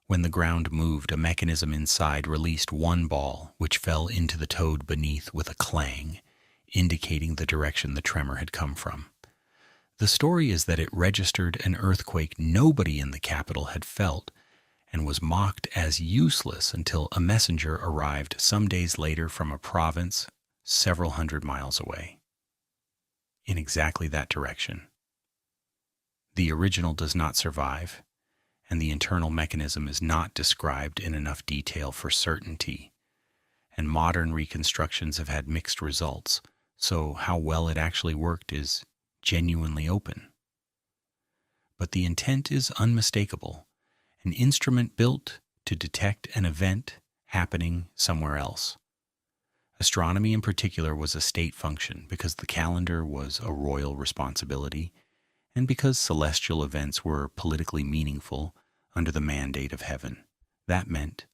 When the ground moved, a mechanism inside released one ball, which fell into the toad beneath with a clang, indicating the direction the tremor had come from. The story is that it registered an earthquake nobody in the capital had felt, and was mocked as useless until a messenger arrived some days later from a province several hundred miles away, in exactly that direction. The original does not survive, and the internal mechanism is not described in enough detail for certainty, and modern reconstructions have had mixed results, so how well it actually worked is genuinely open. But the intent is unmistakable, an instrument built to detect an event happening somewhere else. Astronomy in particular was a state function because the calendar was a royal responsibility, and because celestial events were politically meaningful under the mandate of heaven. That meant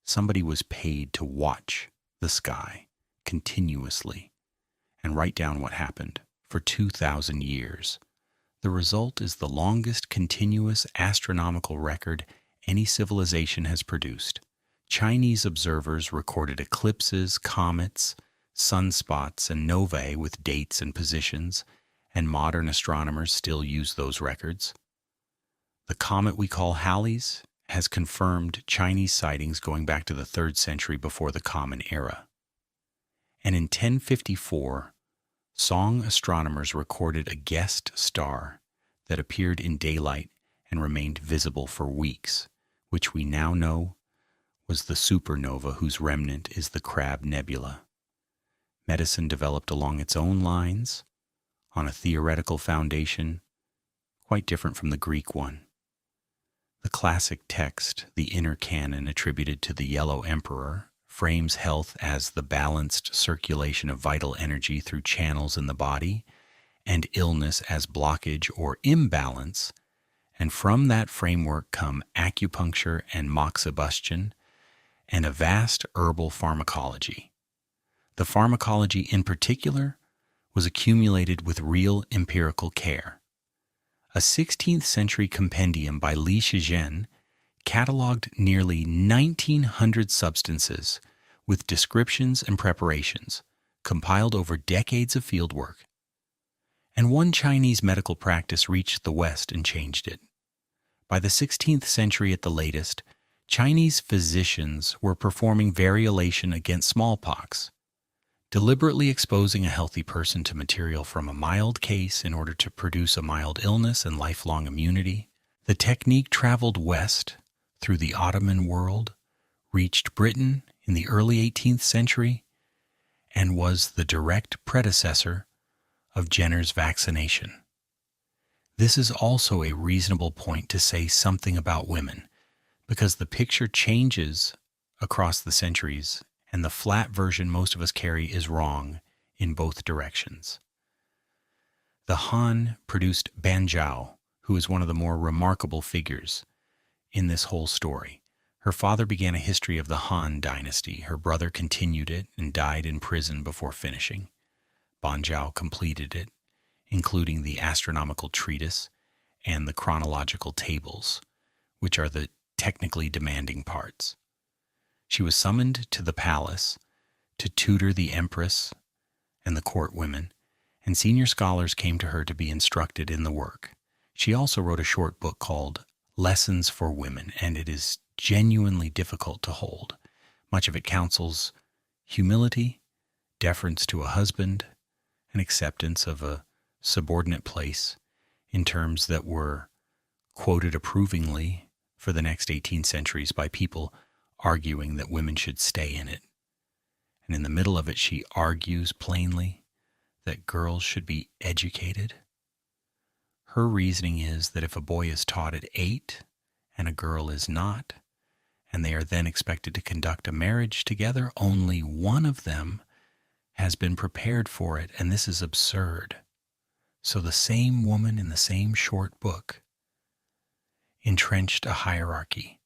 somebody was paid to watch the sky continuously and write down what happened for 2,000 years. The result is the longest continuous astronomical record any civilization has produced. Chinese observers recorded eclipses, comets, sunspots, and novae with dates and positions, and modern astronomers still use those records. The comet we call Halley's has confirmed Chinese sightings going back to the 3rd century before the Common Era. And in 1054, Song astronomers recorded a guest star that appeared in daylight and remained visible for weeks, which we now know was the supernova whose remnant is the Crab Nebula. Medicine developed along its own lines, on a theoretical foundation quite different from the Greek one. The classic text, the Inner Canon attributed to the Yellow Emperor, frames health as the balanced circulation of vital energy through channels in the body, and illness as blockage or imbalance, and from that framework come acupuncture and moxibustion, and a vast herbal pharmacology. The pharmacology in particular was accumulated with real empirical care. A 16th century compendium by Li Shizhen cataloged nearly 1,900 substances with descriptions and preparations, compiled over decades of fieldwork. And one Chinese medical practice reached the West and changed it. By the 16th century at the latest, Chinese physicians were performing variolation against smallpox, deliberately exposing a healthy person to material from a mild case in order to produce a mild illness and lifelong immunity. The technique traveled west through the Ottoman world, reached Britain in the early 18th century, and was the direct predecessor of Jenner's vaccination. This is also a reasonable point to say something about women, because the picture changes across the centuries, and the flat version most of us carry is wrong in both directions. The Han produced Banjiao, who is one of the more remarkable figures in this whole story. Her father began a history of the Han dynasty. Her brother continued it and died in prison before finishing. Banjiao completed it, including the astronomical treatise and the chronological tables, which are the technically demanding parts. She was summoned to the palace to tutor the empress and the court women, and senior scholars came to her to be instructed in the work. She also wrote a short book called Lessons for Women, and it is genuinely difficult to hold. Much of it counsels humility, deference to a husband, and acceptance of a subordinate place in terms that were quoted approvingly for the next 18 centuries by people arguing that women should stay in it. And in the middle of it, she argues plainly that girls should be educated. Her reasoning is that if a boy is taught at 8 and a girl is not, and they are then expected to conduct a marriage together, only one of them has been prepared for it, and this is absurd. So the same woman in the same short book entrenched a hierarchy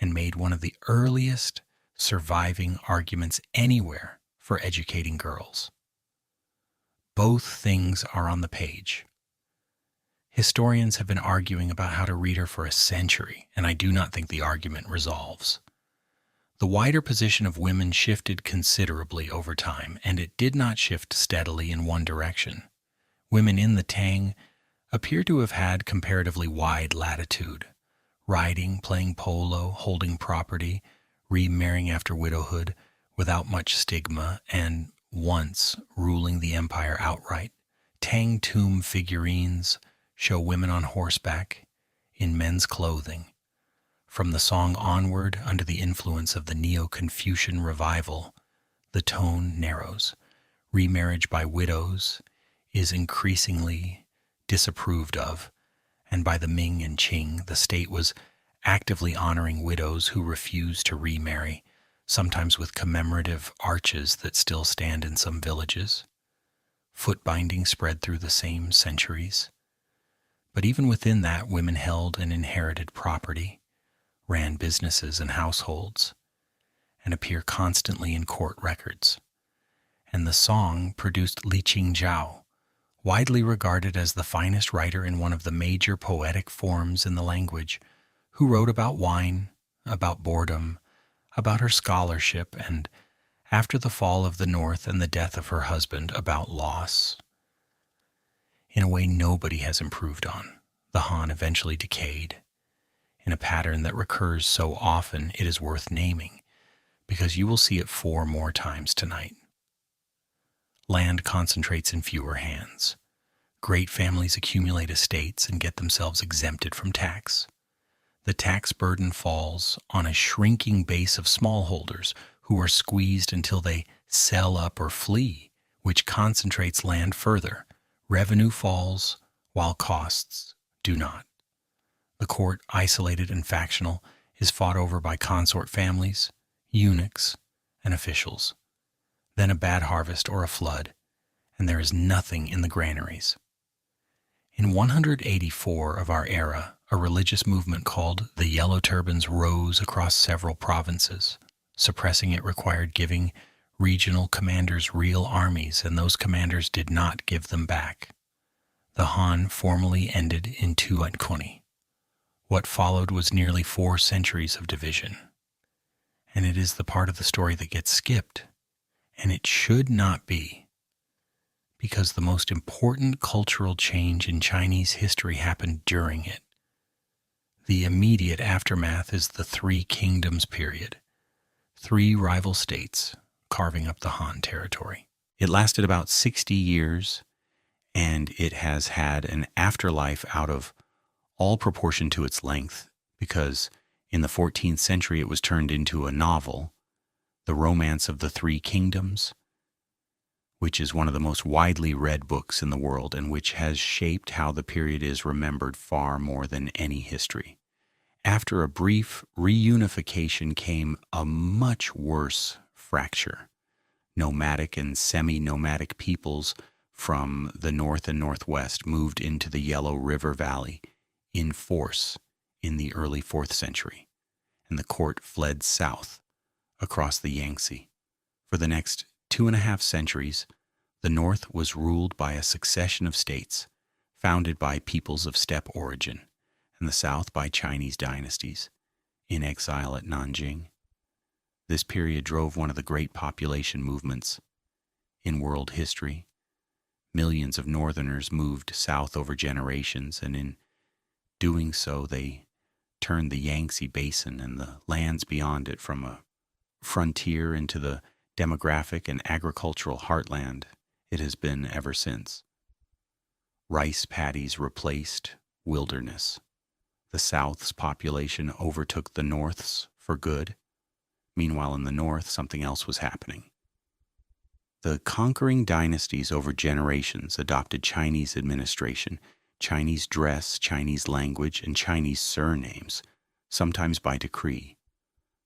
and made one of the earliest surviving arguments anywhere for educating girls. Both things are on the page. Historians have been arguing about how to read her for a century, and I do not think the argument resolves. The wider position of women shifted considerably over time, and it did not shift steadily in one direction. Women in the Tang appear to have had comparatively wide latitude, riding, playing polo, holding property, remarrying after widowhood without much stigma, and once ruling the empire outright. Tang tomb figurines show women on horseback in men's clothing. From the Song onward, under the influence of the Neo-Confucian revival, the tone narrows. Remarriage by widows is increasingly disapproved of, and by the Ming and Qing, the state was actively honoring widows who refused to remarry, sometimes with commemorative arches that still stand in some villages. Foot binding spread through the same centuries. But even within that, women held and inherited property, ran businesses and households, and appear constantly in court records. And the Song produced Li Qingzhao, widely regarded as the finest writer in one of the major poetic forms in the language, who wrote about wine, about boredom, about her scholarship, and, after the fall of the North and the death of her husband, about loss. In a way nobody has improved on, the Han eventually decayed, in a pattern that recurs so often it is worth naming, because you will see it 4 more times tonight. Land concentrates in fewer hands. Great families accumulate estates and get themselves exempted from tax. The tax burden falls on a shrinking base of smallholders who are squeezed until they sell up or flee, which concentrates land further. Revenue falls while costs do not. The court, isolated and factional, is fought over by consort families, eunuchs, and officials. Then a bad harvest or a flood, and there is nothing in the granaries. In 184 of our era, a religious movement called the Yellow Turbans rose across several provinces. Suppressing it required giving regional commanders real armies, and those commanders did not give them back. The Han formally ended in 220. What followed was nearly 4 centuries of division. And it is the part of the story that gets skipped, and it should not be, because the most important cultural change in Chinese history happened during it. The immediate aftermath is the Three Kingdoms period, 3 rival states carving up the Han territory. It lasted about 60 years, and it has had an afterlife out of all proportion to its length, because in the 14th century it was turned into a novel, The Romance of the Three Kingdoms, which is one of the most widely read books in the world and which has shaped how the period is remembered far more than any history. After a brief reunification came a much worse fracture. Nomadic and semi-nomadic peoples from the north and northwest moved into the Yellow River Valley in force in the early 4th century, and the court fled south across the Yangtze. For the next 2.5 centuries, the north was ruled by a succession of states founded by peoples of steppe origin, and the south by Chinese dynasties. in exile at Nanjing. This period drove one of the great population movements in world history. Millions of northerners moved south over generations, and in doing so, they turned the Yangtze Basin and the lands beyond it from a frontier into the demographic and agricultural heartland it has been ever since. Rice paddies replaced wilderness. The South's population overtook the North's for good. Meanwhile, in the North, something else was happening. The conquering dynasties over generations adopted Chinese administration, Chinese dress, Chinese language, and Chinese surnames, sometimes by decree.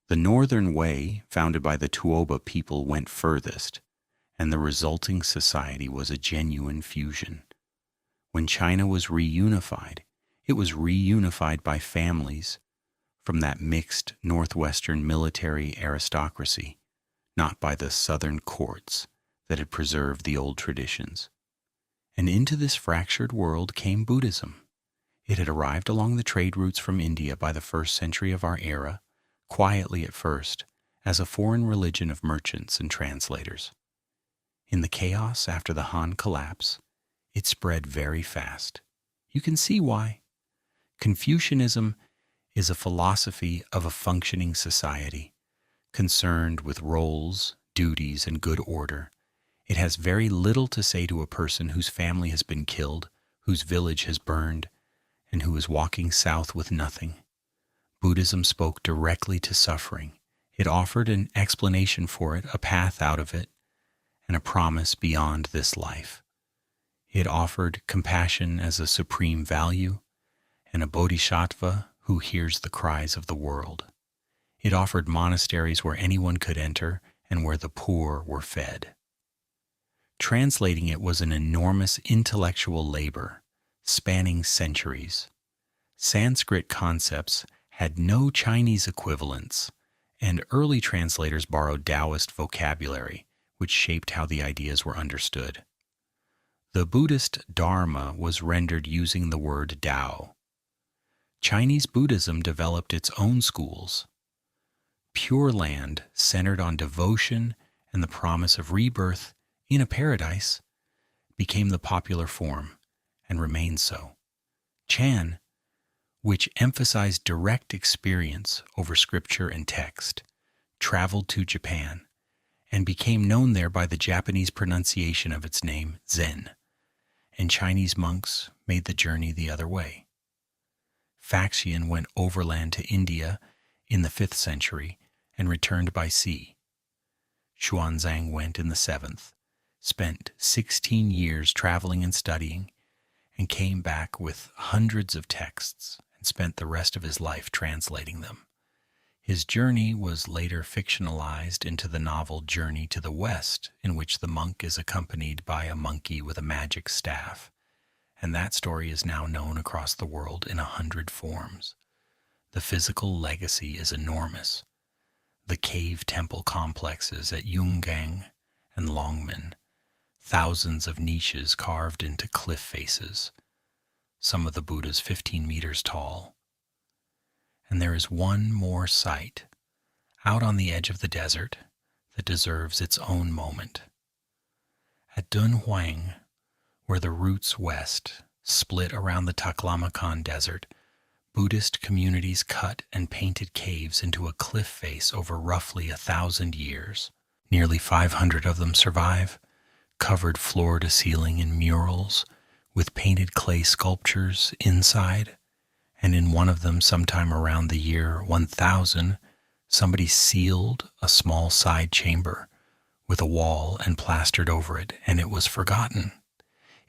The Northern Way, founded by the Tuoba people, went furthest, and the resulting society was a genuine fusion. When China was reunified, it was reunified by families from that mixed Northwestern military aristocracy, not by the Southern courts that had preserved the old traditions. And into this fractured world came Buddhism. It had arrived along the trade routes from India by the 1st century of our era, quietly at first, as a foreign religion of merchants and translators. In the chaos after the Han collapse, it spread very fast. You can see why. Confucianism is a philosophy of a functioning society, concerned with roles, duties, and good order. It has very little to say to a person whose family has been killed, whose village has burned, and who is walking south with nothing. Buddhism spoke directly to suffering. It offered an explanation for it, a path out of it, and a promise beyond this life. It offered compassion as a supreme value, and a bodhisattva who hears the cries of the world. It offered monasteries where anyone could enter and where the poor were fed. Translating it was an enormous intellectual labor, spanning centuries. Sanskrit concepts had no Chinese equivalents, and early translators borrowed Taoist vocabulary, which shaped how the ideas were understood. The Buddhist Dharma was rendered using the word Tao. Chinese Buddhism developed its own schools. Pure Land centered on devotion and the promise of rebirth in a paradise became the popular form and remains so. Chan, which emphasized direct experience over scripture and text, traveled to Japan and became known there by the Japanese pronunciation of its name, Zen, and Chinese monks made the journey the other way. Faxian went overland to India in the 5th century and returned by sea. Xuanzang went in the 7th, spent 16 years traveling and studying, and came back with hundreds of texts and spent the rest of his life translating them. His journey was later fictionalized into the novel Journey to the West, in which the monk is accompanied by a monkey with a magic staff, and that story is now known across the world in 100 forms. The physical legacy is enormous. The cave temple complexes at Yungang and Longmen, thousands of niches carved into cliff faces, some of the Buddhas 15 meters tall. And there is one more site, out on the edge of the desert, that deserves its own moment. At Dunhuang, where the routes west split around the Taklamakan Desert, Buddhist communities cut and painted caves into a cliff face over roughly 1,000 years. Nearly 500 of them survive, covered floor to ceiling in murals with painted clay sculptures inside, and in one of them, sometime around the year 1000, somebody sealed a small side chamber with a wall and plastered over it, and it was forgotten.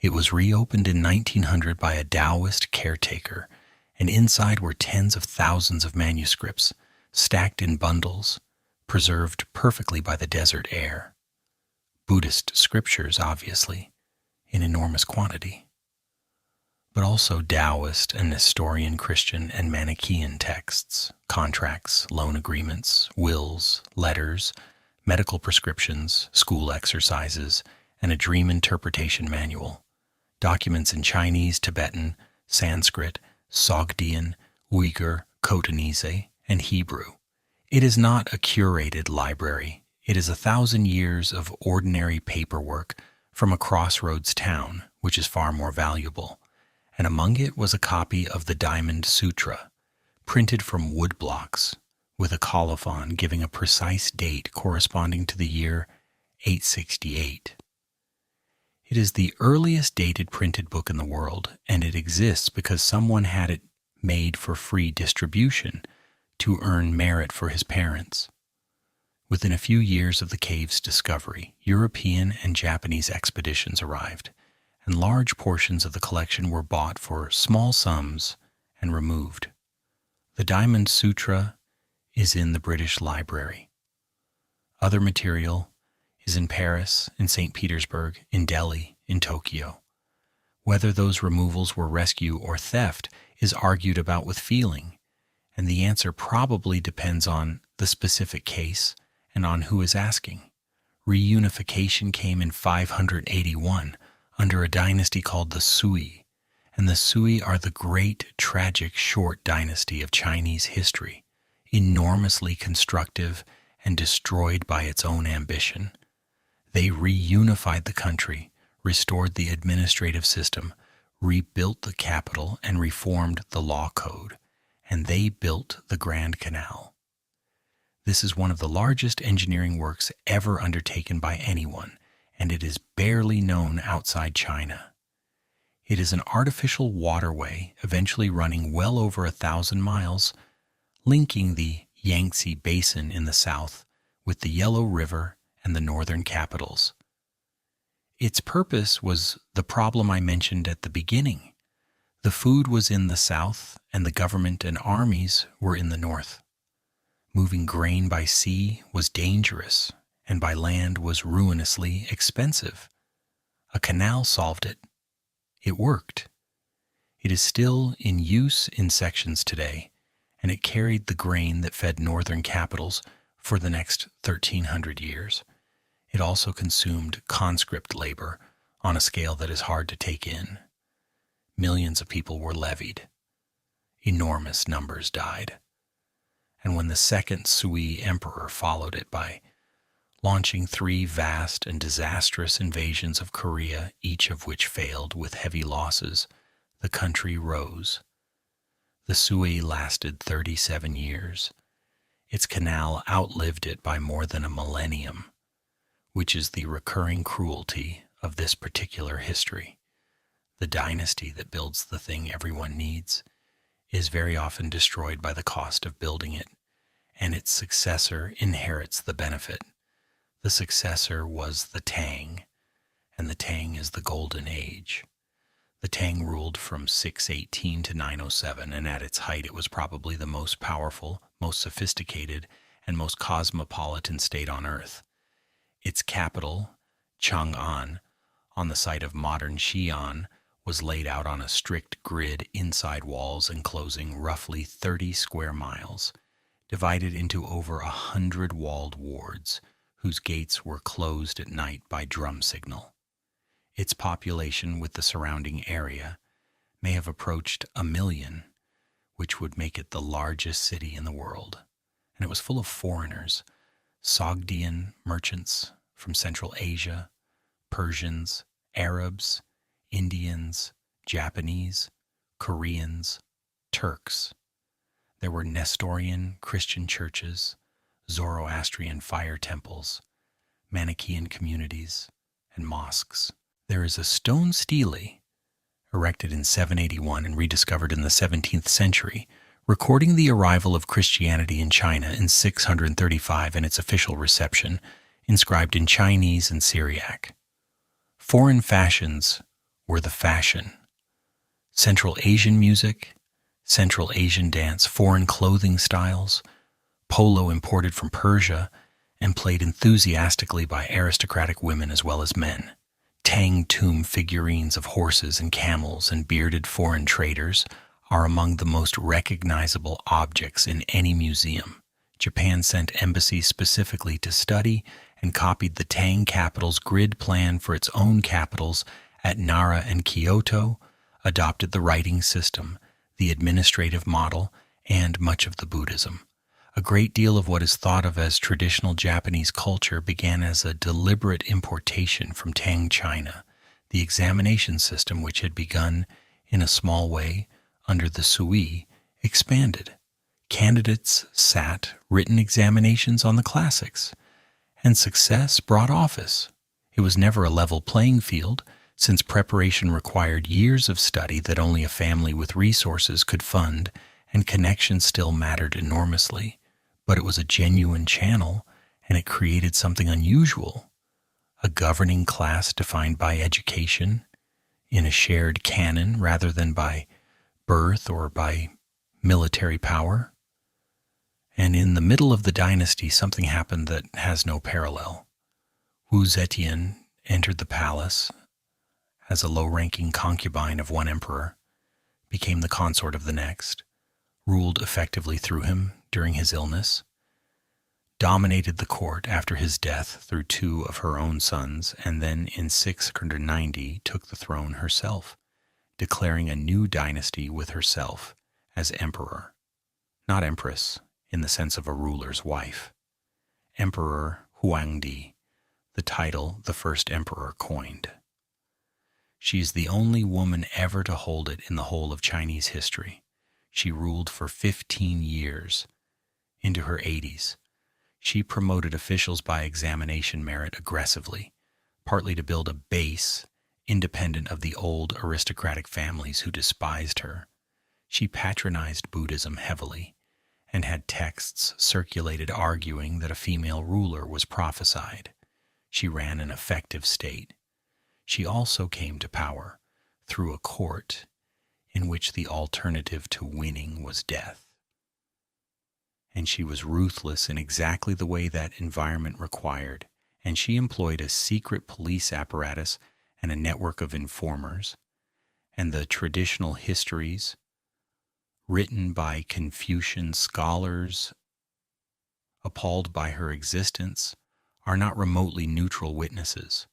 It was reopened in 1900 by a Taoist caretaker, and inside were tens of thousands of manuscripts, stacked in bundles, preserved perfectly by the desert air. Buddhist scriptures, obviously, in enormous quantity, but also Taoist and Nestorian Christian and Manichaean texts, contracts, loan agreements, wills, letters, medical prescriptions, school exercises, and a dream interpretation manual, documents in Chinese, Tibetan, Sanskrit, Sogdian, Uyghur, Khotanese, and Hebrew. It is not a curated library. It is 1,000 years of ordinary paperwork from a crossroads town, which is far more valuable. And among it was a copy of the Diamond Sutra, printed from wood blocks, with a colophon giving a precise date corresponding to the year 868. It is the earliest dated printed book in the world, and it exists because someone had it made for free distribution to earn merit for his parents. Within a few years of the cave's discovery, European and Japanese expeditions arrived, and large portions of the collection were bought for small sums and removed. The Diamond Sutra is in the British Library. Other material is in Paris, in St. Petersburg, in Delhi, in Tokyo. Whether those removals were rescue or theft is argued about with feeling, and the answer probably depends on the specific case and on who is asking. Reunification came in 581 under a dynasty called the Sui, and the Sui are the great, tragic, short dynasty of Chinese history, enormously constructive and destroyed by its own ambition. They reunified the country, restored the administrative system, rebuilt the capital, and reformed the law code, and they built the Grand Canal. This is one of the largest engineering works ever undertaken by anyone, and it is barely known outside China. It is an artificial waterway eventually running well over 1,000 miles, linking the Yangtze Basin in the south with the Yellow River and the northern capitals. Its purpose was the problem I mentioned at the beginning. The food was in the south, and the government and armies were in the north. Moving grain by sea was dangerous, and by land was ruinously expensive. A canal solved it. It worked. It is still in use in sections today, and it carried the grain that fed northern capitals for the next 1,300 years. It also consumed conscript labor on a scale that is hard to take in. Millions of people were levied. Enormous numbers died. And when the second Sui emperor followed it by launching 3 vast and disastrous invasions of Korea, each of which failed with heavy losses, the country rose. The Sui lasted 37 years. Its canal outlived it by more than a millennium, which is the recurring cruelty of this particular history. The dynasty that builds the thing everyone needs is very often destroyed by the cost of building it, and its successor inherits the benefit. The successor was the Tang, and the Tang is the Golden Age. The Tang ruled from 618 to 907, and at its height it was probably the most powerful, most sophisticated, and most cosmopolitan state on earth. Its capital, Chang'an, on the site of modern Xi'an, was laid out on a strict grid inside walls enclosing roughly 30 square miles, divided into over 100 walled wards, whose gates were closed at night by drum signal. Its population with the surrounding area may have approached 1 million, which would make it the largest city in the world. And it was full of foreigners, Sogdian merchants from Central Asia, Persians, Arabs, Indians, Japanese, Koreans, Turks. There were Nestorian Christian churches, Zoroastrian fire temples, Manichaean communities, and mosques. There is a stone stele, erected in 781 and rediscovered in the 17th century, recording the arrival of Christianity in China in 635 and its official reception, inscribed in Chinese and Syriac. Foreign fashions were the fashion. Central Asian music, Central Asian dance, foreign clothing styles, polo imported from Persia and played enthusiastically by aristocratic women as well as men. Tang tomb figurines of horses and camels and bearded foreign traders are among the most recognizable objects in any museum. Japan sent embassies specifically to study and copied the Tang capital's grid plan for its own capitals at Nara and Kyoto, adopted the writing system, the administrative model, and much of the Buddhism. A great deal of what is thought of as traditional Japanese culture began as a deliberate importation from Tang China, the examination system which had begun in a small way under the Sui expanded. Candidates sat written examinations on the classics, and success brought office. It was never a level playing field, since preparation required years of study that only a family with resources could fund, and connections still mattered enormously. But it was a genuine channel, and it created something unusual, a governing class defined by education, in a shared canon rather than by birth or by military power. And in the middle of the dynasty, something happened that has no parallel. Wu Zetian entered the palace as a low-ranking concubine of one emperor, became the consort of the next, ruled effectively through him during his illness, dominated the court after his death through two of her own sons, and then in 690 took the throne herself, declaring a new dynasty with herself as emperor, not empress in the sense of a ruler's wife. Emperor Huangdi, the title the first emperor coined. She is the only woman ever to hold it in the whole of Chinese history. She ruled for 15 years, into her 80s. She promoted officials by examination merit aggressively, partly to build a base independent of the old aristocratic families who despised her. She patronized Buddhism heavily and had texts circulated arguing that a female ruler was prophesied. She ran an effective state. She also came to power through a court in which the alternative to winning was death. And she was ruthless in exactly the way that environment required, and she employed a secret police apparatus and a network of informers, and the traditional histories written by Confucian scholars appalled by her existence are not remotely neutral witnesses.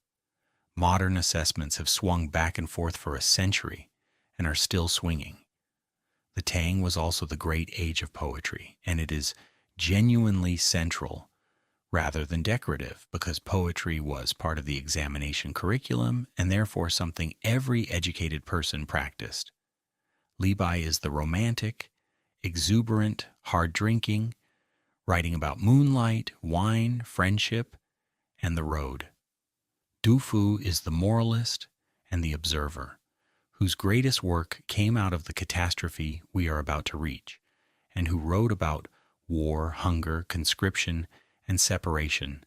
Modern assessments have swung back and forth for a century and are still swinging. The Tang was also the great age of poetry, and it is genuinely central rather than decorative because poetry was part of the examination curriculum and therefore something every educated person practiced. Li Bai is the romantic, exuberant, hard-drinking, writing about moonlight, wine, friendship, and the road. Du Fu is the moralist and the observer, whose greatest work came out of the catastrophe we are about to reach, and who wrote about war, hunger, conscription, and separation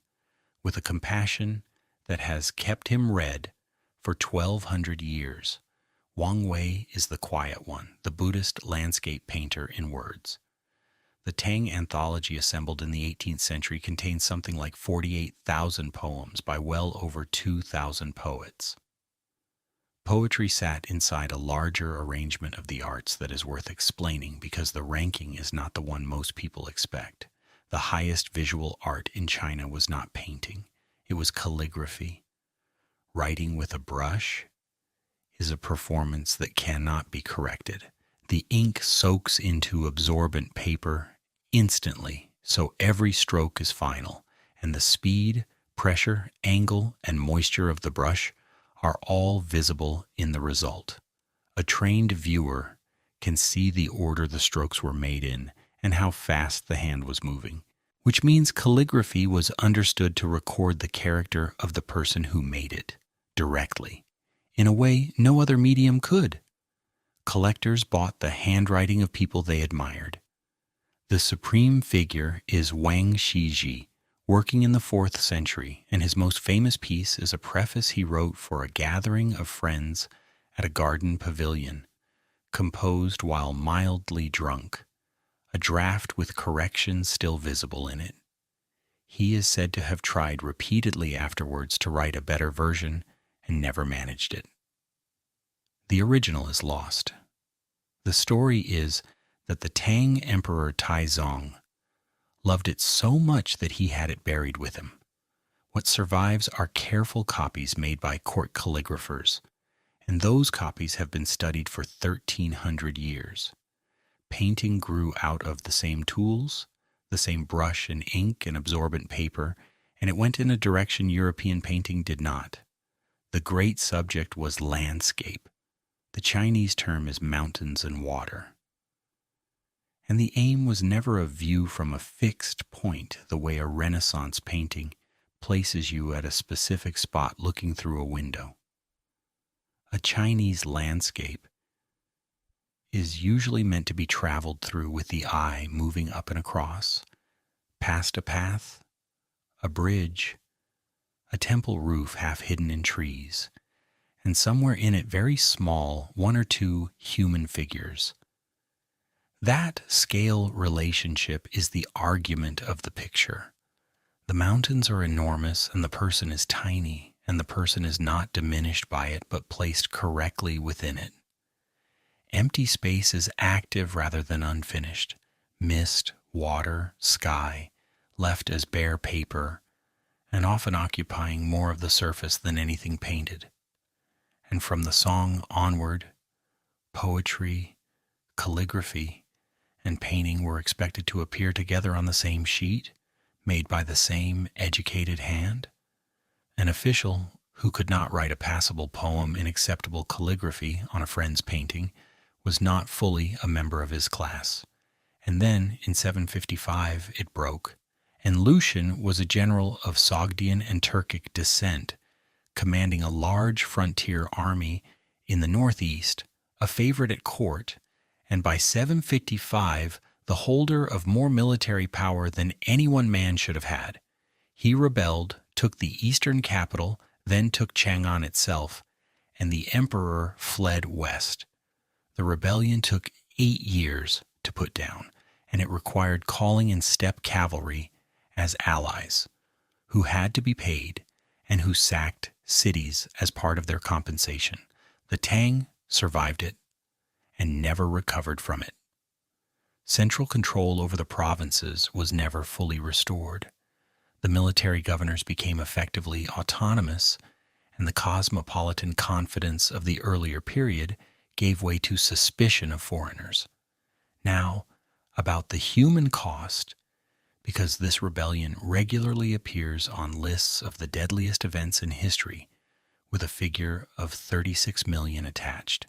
with a compassion that has kept him read for 1,200 years. Wang Wei is the quiet one, the Buddhist landscape painter in words. The Tang anthology assembled in the 18th century contains something like 48,000 poems by well over 2,000 poets. Poetry sat inside a larger arrangement of the arts that is worth explaining because the ranking is not the one most people expect. The highest visual art in China was not painting, it was calligraphy. Writing with a brush is a performance that cannot be corrected. The ink soaks into absorbent paper instantly, so every stroke is final, and the speed, pressure, angle, and moisture of the brush are all visible in the result. A trained viewer can see the order the strokes were made in and how fast the hand was moving, which means calligraphy was understood to record the character of the person who made it directly, in a way no other medium could. Collectors bought the handwriting of people they admired. The supreme figure is Wang Shiji, working in the 4th century, and his most famous piece is a preface he wrote for a gathering of friends at a garden pavilion, composed while mildly drunk, a draft with corrections still visible in it. He is said to have tried repeatedly afterwards to write a better version and never managed it. The original is lost. The story is that the Tang Emperor Taizong loved it so much that he had it buried with him. What survives are careful copies made by court calligraphers, and those copies have been studied for 1,300 years. Painting grew out of the same tools, the same brush and ink and absorbent paper, and it went in a direction European painting did not. The great subject was landscape. The Chinese term is mountains and water. And the aim was never a view from a fixed point, the way a Renaissance painting places you at a specific spot looking through a window. A Chinese landscape is usually meant to be traveled through with the eye moving up and across, past a path, a bridge, a temple roof half hidden in trees, and somewhere in it very small, one or two human figures. That scale relationship is the argument of the picture. The mountains are enormous and the person is tiny, and the person is not diminished by it but placed correctly within it. Empty space is active rather than unfinished. Mist, water, sky, left as bare paper, and often occupying more of the surface than anything painted. And from the song onward, poetry, calligraphy, and painting were expected to appear together on the same sheet, made by the same educated hand. An official who could not write a passable poem in acceptable calligraphy on a friend's painting was not fully a member of his class. And then, in 755, it broke, and Lucian was a general of Sogdian and Turkic descent, commanding a large frontier army in the northeast, a favorite at court, and by 755, the holder of more military power than any one man should have had. He rebelled, took the eastern capital, then took Chang'an itself, and the emperor fled west. The rebellion took 8 years to put down, and it required calling in steppe cavalry as allies, who had to be paid and who sacked cities as part of their compensation. The Tang survived it and never recovered from it. Central control over the provinces was never fully restored. The military governors became effectively autonomous, and the cosmopolitan confidence of the earlier period gave way to suspicion of foreigners. Now, about the human cost, because this rebellion regularly appears on lists of the deadliest events in history, with a figure of 36 million attached.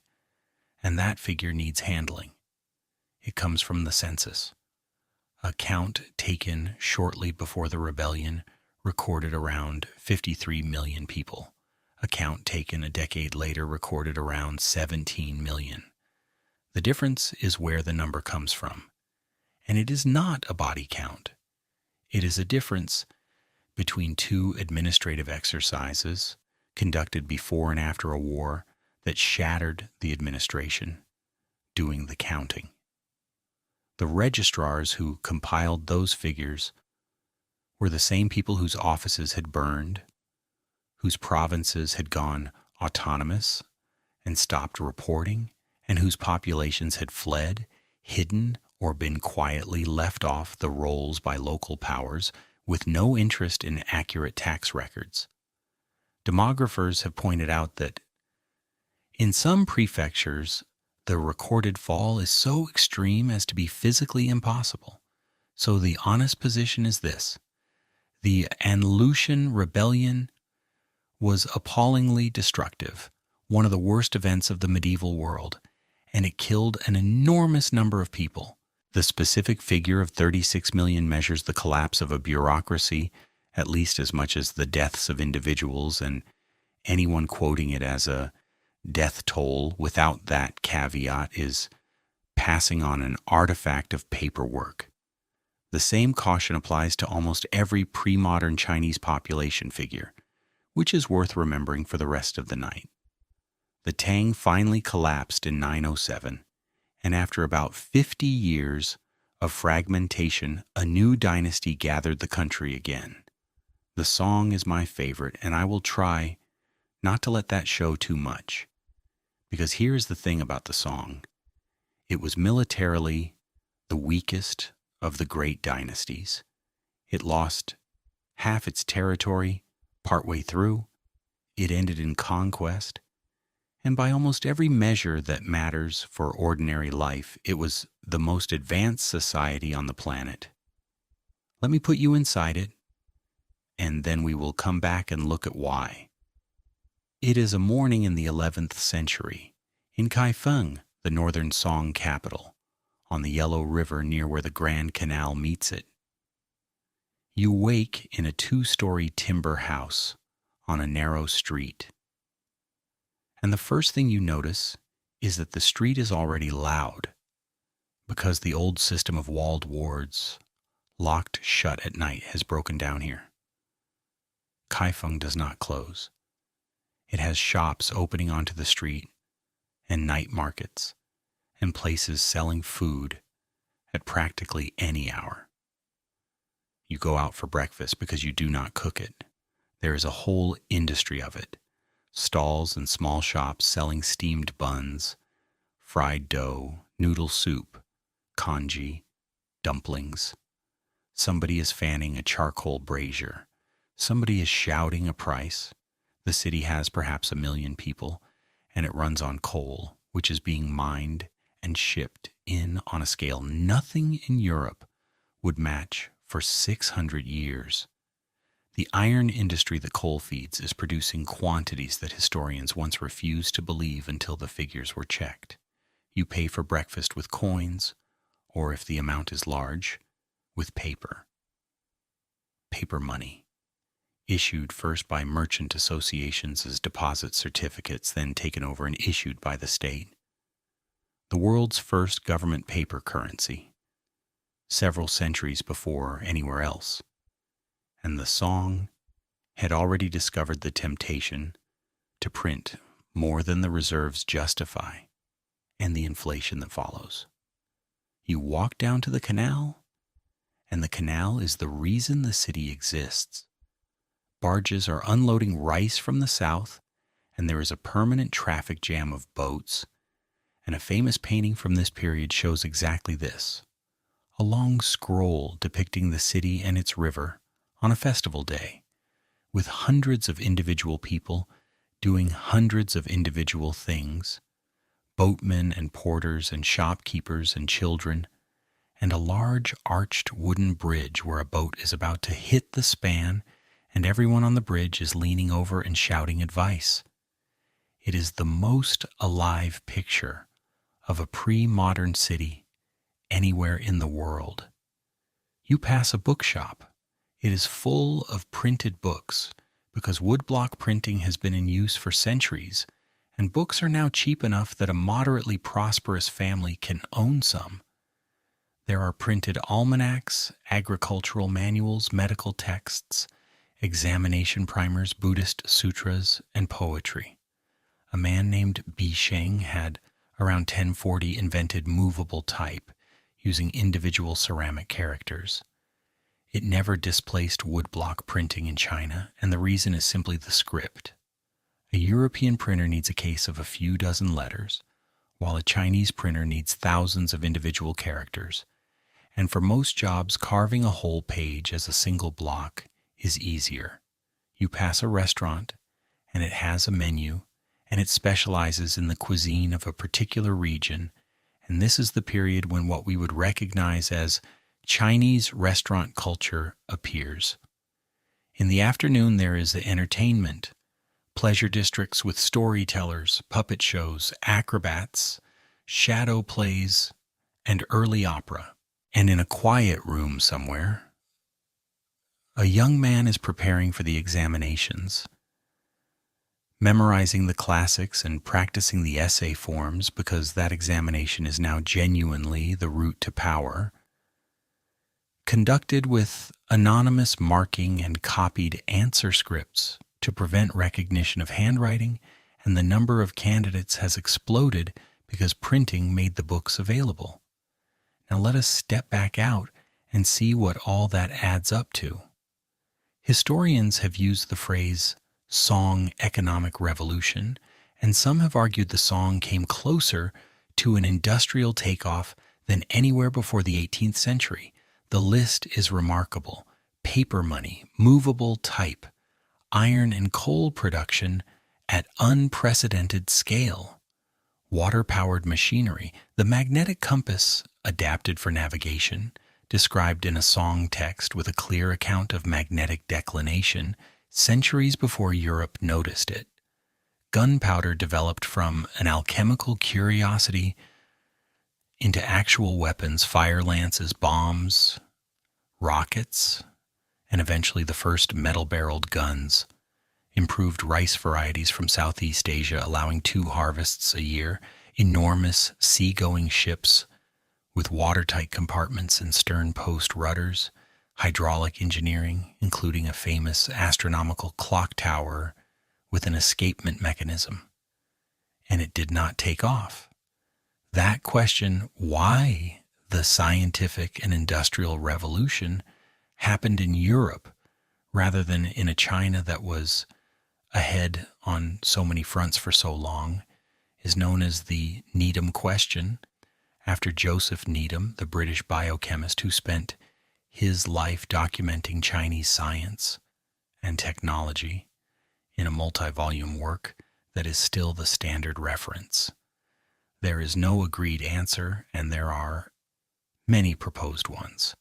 And that figure needs handling. It comes from the census. A count taken shortly before the rebellion recorded around 53 million people. A count taken a decade later recorded around 17 million. The difference is where the number comes from. And it is not a body count. It is a difference between two administrative exercises conducted before and after a war that shattered the administration doing the counting. The registrars who compiled those figures were the same people whose offices had burned, whose provinces had gone autonomous and stopped reporting, and whose populations had fled, hidden, or been quietly left off the rolls by local powers with no interest in accurate tax records. Demographers have pointed out that in some prefectures, the recorded fall is so extreme as to be physically impossible. So the honest position is this: the Andalusian rebellion was appallingly destructive, one of the worst events of the medieval world, and it killed an enormous number of people. The specific figure of 36 million measures the collapse of a bureaucracy at least as much as the deaths of individuals, and anyone quoting it as a death toll without that caveat is passing on an artifact of paperwork. The same caution applies to almost every pre-modern Chinese population figure, which is worth remembering for the rest of the night. The Tang finally collapsed in 907, and after about 50 years of fragmentation, a new dynasty gathered the country again. The song is my favorite, and I will try not to let that show too much, because here's the thing about the song. It was militarily the weakest of the great dynasties. It lost half its territory partway through. It ended in conquest. And by almost every measure that matters for ordinary life, it was the most advanced society on the planet. Let me put you inside it, and then we will come back and look at why. It is a morning in the 11th century, in Kaifeng, the northern Song capital, on the Yellow River near where the Grand Canal meets it. You wake in a 2-story timber house on a narrow street. And the first thing you notice is that the street is already loud, because the old system of walled wards, locked shut at night, has broken down here. Kaifeng does not close. It has shops opening onto the street, and night markets, and places selling food at practically any hour. You go out for breakfast because you do not cook it. There is a whole industry of it. Stalls and small shops selling steamed buns, fried dough, noodle soup, congee, dumplings. Somebody is fanning a charcoal brazier. Somebody is shouting a price. The city has perhaps 1 million people, and it runs on coal, which is being mined and shipped in on a scale nothing in Europe would match for 600 years. The iron industry that coal feeds is producing quantities that historians once refused to believe until the figures were checked. You pay for breakfast with coins, or if the amount is large, with paper. Paper money, issued first by merchant associations as deposit certificates, then taken over and issued by the state. The world's first government paper currency, several centuries before anywhere else. And the Song had already discovered the temptation to print more than the reserves justify and the inflation that follows. You walk down to the canal, and the canal is the reason the city exists. Barges are unloading rice from the south, and there is a permanent traffic jam of boats, and a famous painting from this period shows exactly this. A long scroll depicting the city and its river on a festival day, with hundreds of individual people doing hundreds of individual things, boatmen and porters and shopkeepers and children, and a large arched wooden bridge where a boat is about to hit the span, and everyone on the bridge is leaning over and shouting advice. It is the most alive picture of a pre-modern city anywhere in the world. You pass a bookshop. It is full of printed books because woodblock printing has been in use for centuries, and books are now cheap enough that a moderately prosperous family can own some. There are printed almanacs, agricultural manuals, medical texts, examination primers, Buddhist sutras, and poetry. A man named Bi Sheng had, around 1040, invented movable type using individual ceramic characters. It never displaced woodblock printing in China, and the reason is simply the script. A European printer needs a case of a few dozen letters, while a Chinese printer needs thousands of individual characters. And for most jobs, carving a whole page as a single block is easier. You pass a restaurant, and it has a menu, and it specializes in the cuisine of a particular region, and this is the period when what we would recognize as Chinese restaurant culture appears. In the afternoon, there is the entertainment, pleasure districts with storytellers, puppet shows, acrobats, shadow plays, and early opera. And in a quiet room somewhere, a young man is preparing for the examinations, memorizing the classics and practicing the essay forms because that examination is now genuinely the route to power, conducted with anonymous marking and copied answer scripts to prevent recognition of handwriting, and the number of candidates has exploded because printing made the books available. Now let us step back out and see what all that adds up to. Historians have used the phrase Song economic revolution, and some have argued the Song came closer to an industrial takeoff than anywhere before the 18th century. The list is remarkable. Paper money, movable type, iron and coal production at unprecedented scale, water-powered machinery, the magnetic compass adapted for navigation, described in a song text with a clear account of magnetic declination centuries before Europe noticed it. Gunpowder developed from an alchemical curiosity into actual weapons, fire lances, bombs, rockets, and eventually the first metal-barreled guns. Improved rice varieties from Southeast Asia, allowing 2 harvests a year, enormous sea-going ships with watertight compartments and stern post rudders, hydraulic engineering, including a famous astronomical clock tower with an escapement mechanism. And it did not take off. That question, why the scientific and industrial revolution, happened in Europe rather than in a China that was ahead on so many fronts for so long, is known as the Needham question, after Joseph Needham, the British biochemist who spent his life documenting Chinese science and technology in a multi-volume work that is still the standard reference. There is no agreed answer, and there are many proposed ones,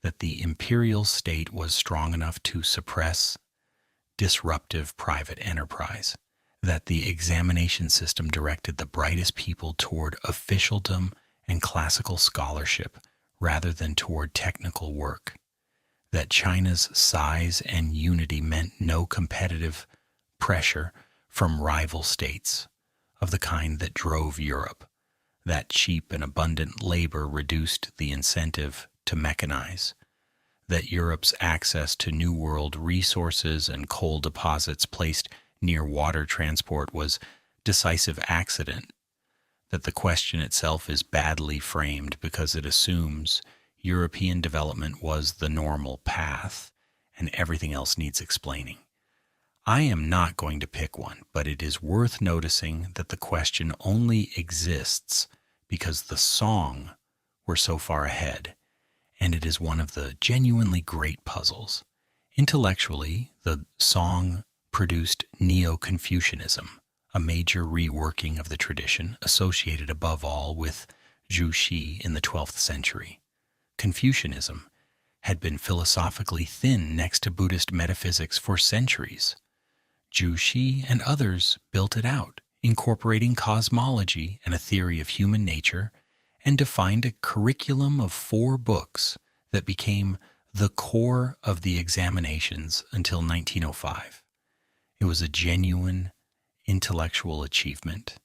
that the imperial state was strong enough to suppress disruptive private enterprise, that the examination system directed the brightest people toward officialdom and classical scholarship rather than toward technical work, that China's size and unity meant no competitive pressure from rival states of the kind that drove Europe, that cheap and abundant labor reduced the incentive to mechanize, that Europe's access to New World resources and coal deposits placed near water transport was decisive accident, that the question itself is badly framed because it assumes European development was the normal path and everything else needs explaining. I am not going to pick one, but it is worth noticing that the question only exists because the song were so far ahead, and it is one of the genuinely great puzzles. Intellectually, the song produced Neo-Confucianism, a major reworking of the tradition associated above all with Jushi in the 12th century. Confucianism had been philosophically thin next to Buddhist metaphysics for centuries. Jushi and others built it out, incorporating cosmology and a theory of human nature, and defined a curriculum of 4 books that became the core of the examinations until 1905. It was a genuine intellectual achievement,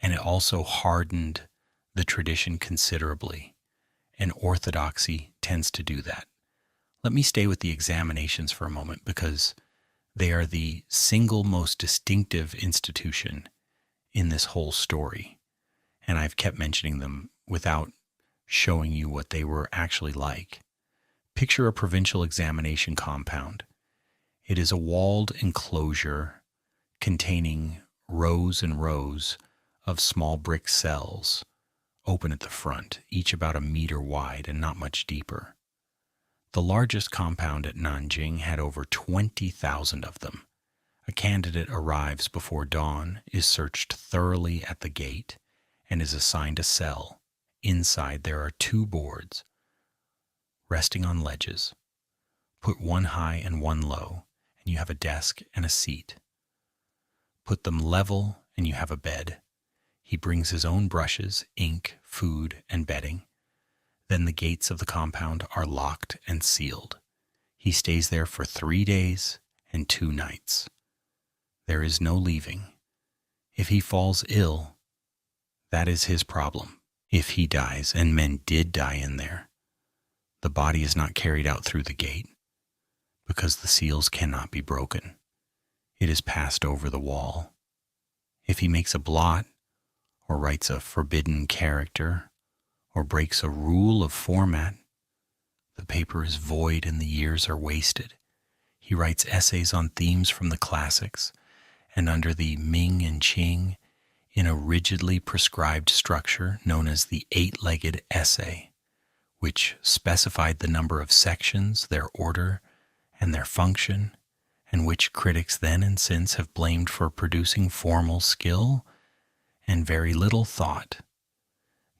and it also hardened the tradition considerably, and orthodoxy tends to do that. Let me stay with the examinations for a moment because they are the single most distinctive institution in this whole story, and I've kept mentioning them without showing you what they were actually like. Picture a provincial examination compound. It is a walled enclosure containing rows and rows of small brick cells, open at the front, each about a meter wide and not much deeper. The largest compound at Nanjing had over 20,000 of them. A candidate arrives before dawn, is searched thoroughly at the gate, and is assigned a cell. Inside there are 2 boards, resting on ledges. Put one high and one low, and you have a desk and a seat. Put them level, and you have a bed. He brings his own brushes, ink, food, and bedding. Then the gates of the compound are locked and sealed. He stays there for 3 days and 2 nights. There is no leaving. If he falls ill, that is his problem. If he dies, and men did die in there, the body is not carried out through the gate because the seals cannot be broken. It is passed over the wall. If he makes a blot or writes a forbidden character or breaks a rule of format, the paper is void and the years are wasted. He writes essays on themes from the classics, and under the Ming and Qing, in a rigidly prescribed structure known as the 8-legged essay, which specified the number of sections, their order, and their function, and which critics then and since have blamed for producing formal skill and very little thought.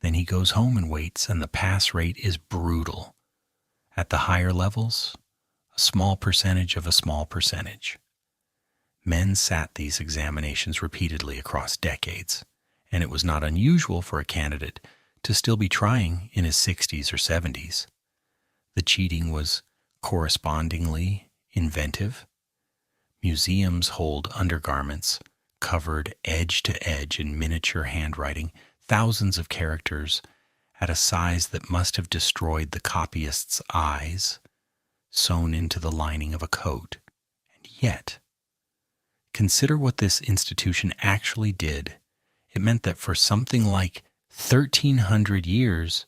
Then he goes home and waits, and the pass rate is brutal. At the higher levels, a small percentage of a small percentage. Men sat these examinations repeatedly across decades, and it was not unusual for a candidate to still be trying in his 60s or 70s. The cheating was correspondingly inventive. Museums hold undergarments covered edge to edge in miniature handwriting, thousands of characters at a size that must have destroyed the copyist's eyes, sewn into the lining of a coat. And yet, consider what this institution actually did. It meant that for something like 1,300 years,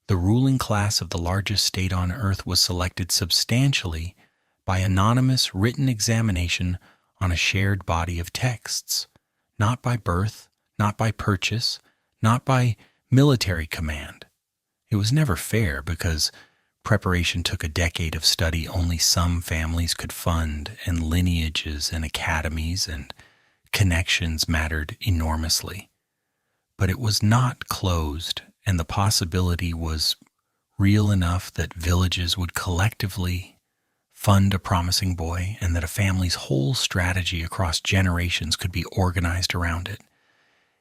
the ruling class of the largest state on earth was selected substantially by anonymous written examination on a shared body of texts, not by birth, not by purchase, not by military command. It was never fair because preparation took a decade of study only some families could fund, and lineages and academies and connections mattered enormously. But it was not closed, and the possibility was real enough that villages would collectively fund a promising boy, and that a family's whole strategy across generations could be organized around it.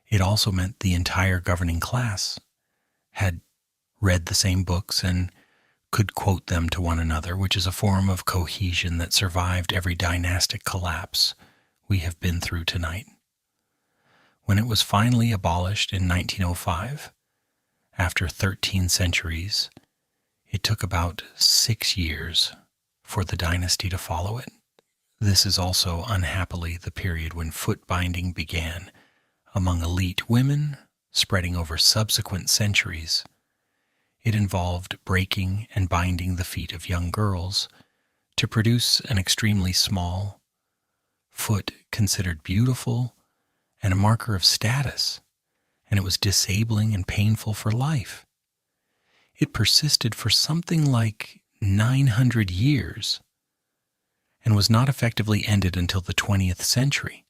It also meant the entire governing class had read the same books and could quote them to one another, which is a form of cohesion that survived every dynastic collapse we have been through tonight. When it was finally abolished in 1905, after 13 centuries, it took about 6 years for the dynasty to follow it. This is also, unhappily, the period when foot binding began among elite women, spreading over subsequent centuries. It involved breaking and binding the feet of young girls to produce an extremely small foot considered beautiful and a marker of status, and it was disabling and painful for life. It persisted for something like 900 years and was not effectively ended until the 20th century.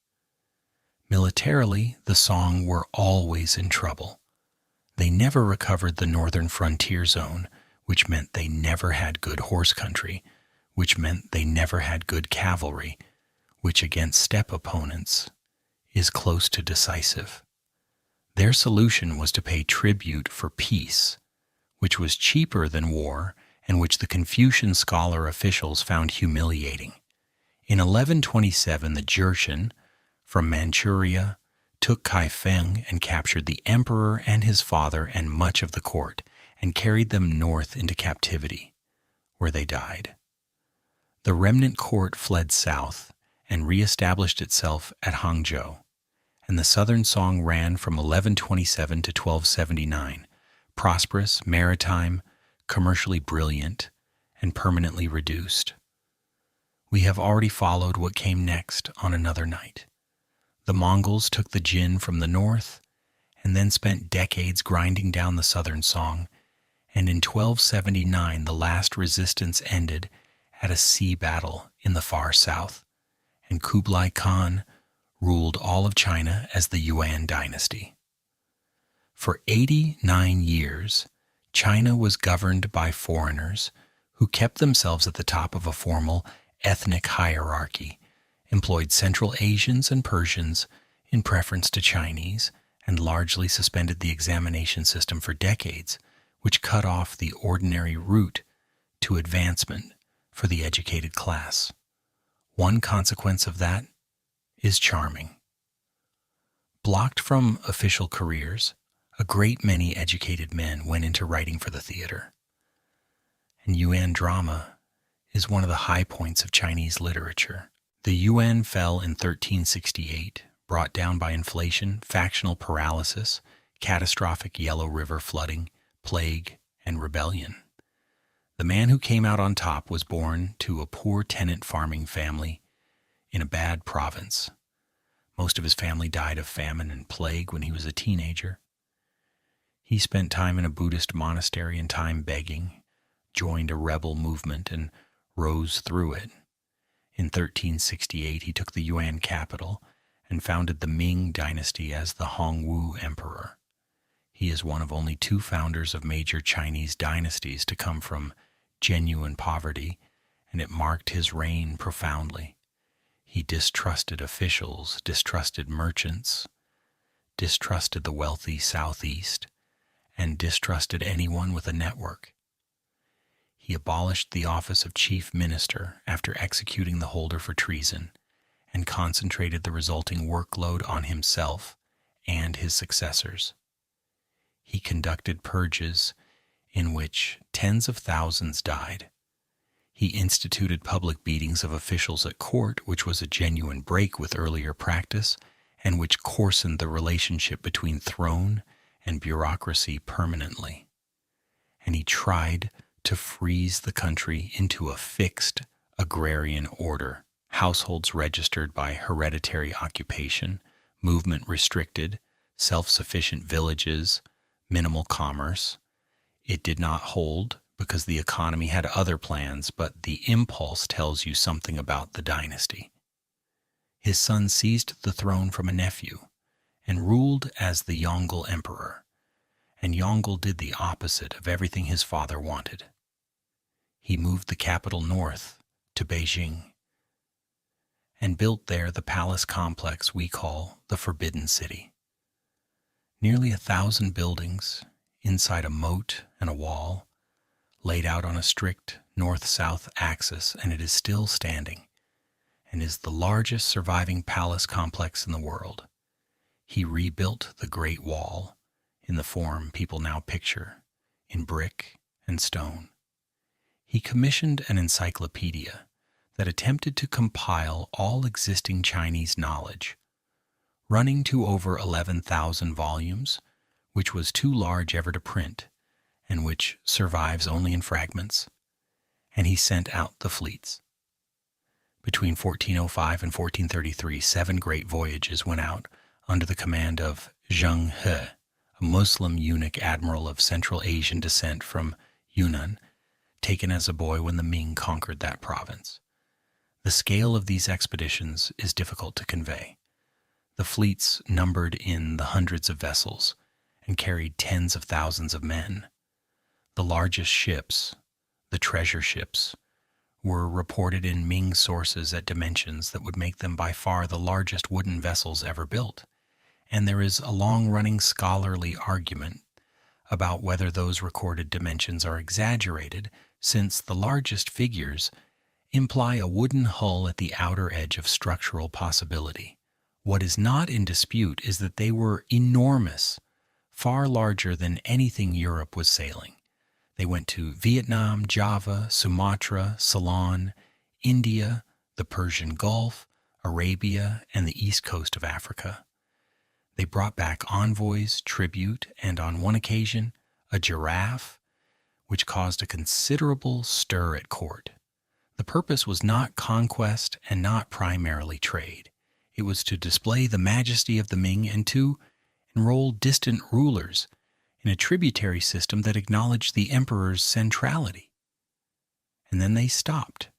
Militarily, the Song were always in trouble. They never recovered the northern frontier zone, which meant they never had good horse country, which meant they never had good cavalry, which against steppe opponents is close to decisive. Their solution was to pay tribute for peace, which was cheaper than war and which the Confucian scholar officials found humiliating. In 1127, the Jurchen from Manchuria took Kaifeng and captured the emperor and his father and much of the court, and carried them north into captivity, where they died. The remnant court fled south and re-established itself at Hangzhou, and the southern Song ran from 1127 to 1279, prosperous, maritime, commercially brilliant, and permanently reduced. We have already followed what came next on another night. The Mongols took the Jin from the north and then spent decades grinding down the southern Song, and in 1279 the last resistance ended at a sea battle in the far south, and Kublai Khan ruled all of China as the Yuan dynasty. For 89 years, China was governed by foreigners who kept themselves at the top of a formal ethnic hierarchy, employed Central Asians and Persians in preference to Chinese, and largely suspended the examination system for decades, which cut off the ordinary route to advancement for the educated class. One consequence of that is charming. Blocked from official careers, a great many educated men went into writing for the theater. And Yuan drama is one of the high points of Chinese literature. The Yuan fell in 1368, brought down by inflation, factional paralysis, catastrophic Yellow River flooding, plague, and rebellion. The man who came out on top was born to a poor tenant farming family in a bad province. Most of his family died of famine and plague when he was a teenager. He spent time in a Buddhist monastery and time begging, joined a rebel movement, and rose through it. In 1368, he took the Yuan capital and founded the Ming dynasty as the Hongwu emperor. He is one of only 2 founders of major Chinese dynasties to come from genuine poverty, and it marked his reign profoundly. He distrusted officials, distrusted merchants, distrusted the wealthy southeast, and distrusted anyone with a network. He abolished the office of chief minister after executing the holder for treason, and concentrated the resulting workload on himself and his successors. He conducted purges in which tens of thousands died. He instituted public beatings of officials at court, which was a genuine break with earlier practice, and which coarsened the relationship between throne and bureaucracy permanently. And he tried to freeze the country into a fixed agrarian order, households registered by hereditary occupation, movement restricted, self-sufficient villages, minimal commerce. It did not hold because the economy had other plans, but the impulse tells you something about the dynasty. His son seized the throne from a nephew and ruled as the Mongol emperor, and Mongol did the opposite of everything his father wanted. He moved the capital north to Beijing and built there the palace complex we call the Forbidden City. Nearly 1,000 buildings inside a moat and a wall, laid out on a strict north-south axis, and it is still standing, and is the largest surviving palace complex in the world. He rebuilt the Great Wall in the form people now picture, in brick and stone. He commissioned an encyclopedia that attempted to compile all existing Chinese knowledge, running to over 11,000 volumes, which was too large ever to print, and which survives only in fragments, and he sent out the fleets. Between 1405 and 1433, 7 great voyages went out under the command of Zheng He, a Muslim eunuch admiral of Central Asian descent from Yunnan, taken as a boy when the Ming conquered that province. The scale of these expeditions is difficult to convey. The fleets numbered in the hundreds of vessels and carried tens of thousands of men. The largest ships, the treasure ships, were reported in Ming sources at dimensions that would make them by far the largest wooden vessels ever built. And there is a long-running scholarly argument about whether those recorded dimensions are exaggerated, since the largest figures imply a wooden hull at the outer edge of structural possibility. What is not in dispute is that they were enormous, far larger than anything Europe was sailing. They went to Vietnam, Java, Sumatra, Ceylon, India, the Persian Gulf, Arabia, and the east coast of Africa. They brought back envoys, tribute, and on one occasion, a giraffe, which caused a considerable stir at court. The purpose was not conquest and not primarily trade. It was to display the majesty of the Ming and to enroll distant rulers in a tributary system that acknowledged the emperor's centrality. And then they stopped.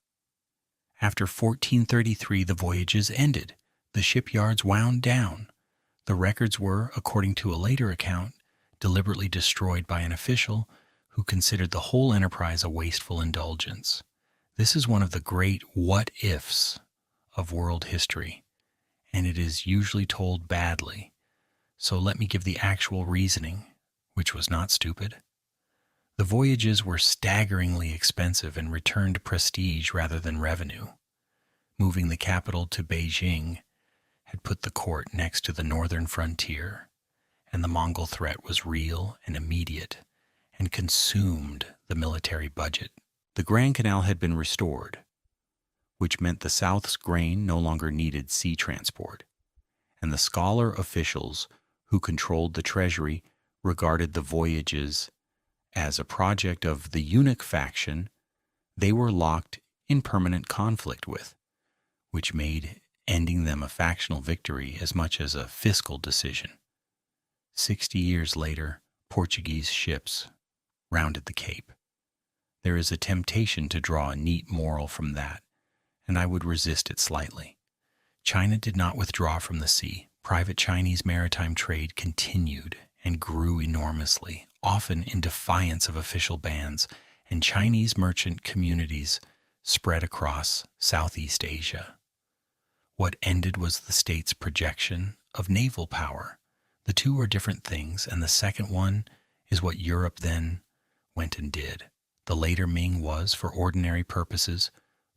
After 1433, the voyages ended. The shipyards wound down. The records were, according to a later account, deliberately destroyed by an official who considered the whole enterprise a wasteful indulgence. This is one of the great what-ifs of world history, and it is usually told badly. So let me give the actual reasoning, which was not stupid. The voyages were staggeringly expensive and returned prestige rather than revenue. Moving the capital to Beijing had put the court next to the northern frontier, and the Mongol threat was real and immediate and consumed the military budget. The Grand Canal had been restored, which meant the South's grain no longer needed sea transport, and the scholar officials who controlled the treasury regarded the voyages as a project of the eunuch faction they were locked in permanent conflict with, which made ending them a factional victory as much as a fiscal decision. 60 years later, Portuguese ships rounded the Cape. There is a temptation to draw a neat moral from that, and I would resist it slightly. China did not withdraw from the sea. Private Chinese maritime trade continued and grew enormously, often in defiance of official bans and Chinese merchant communities spread across Southeast Asia. What ended was the state's projection of naval power. The two are different things, and the second one is what Europe then went and did. The later Ming was, for ordinary purposes,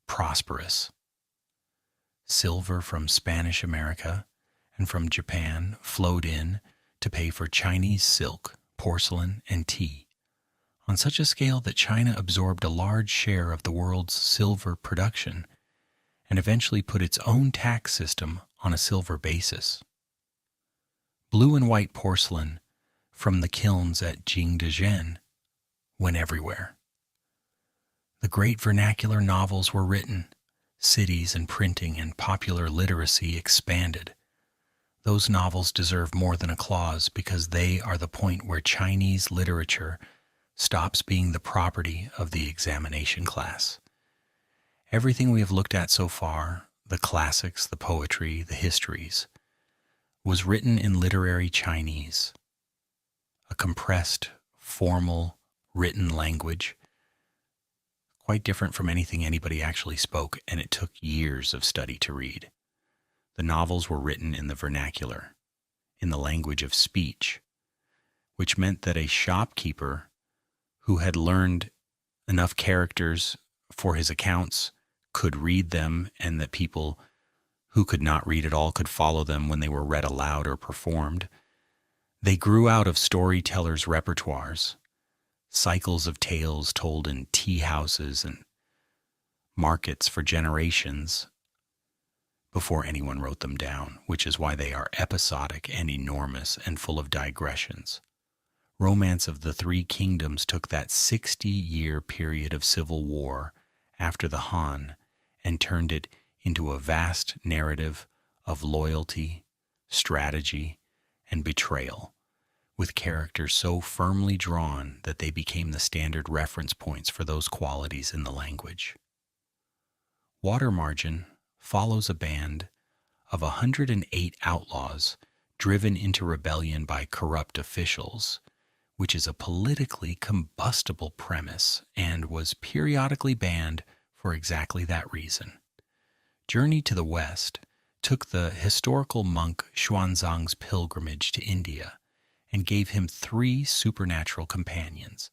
prosperous. Silver from Spanish America and from Japan flowed in to pay for Chinese silk, porcelain, and tea, on such a scale that China absorbed a large share of the world's silver production and eventually put its own tax system on a silver basis. Blue and white porcelain from the kilns at Jingdezhen went everywhere. The great vernacular novels were written, cities and printing and popular literacy expanded. Those novels deserve more than a clause because they are the point where Chinese literature stops being the property of the examination class. Everything we have looked at so far, the classics, the poetry, the histories, was written in literary Chinese, a compressed, formal, written language, quite different from anything anybody actually spoke, and it took years of study to read. The novels were written in the vernacular, in the language of speech, which meant that a shopkeeper who had learned enough characters for his accounts could read them, and that people who could not read at all could follow them when they were read aloud or performed. They grew out of storytellers' repertoires, cycles of tales told in tea houses and markets for generations before anyone wrote them down, which is why they are episodic and enormous and full of digressions. Romance of the Three Kingdoms took that 60-year period of civil war after the Han and turned it into a vast narrative of loyalty, strategy, and betrayal, with characters so firmly drawn that they became the standard reference points for those qualities in the language. Water Margin follows a band of 108 outlaws driven into rebellion by corrupt officials, which is a politically combustible premise and was periodically banned for exactly that reason. Journey to the West took the historical monk Xuanzang's pilgrimage to India and gave him 3 supernatural companions,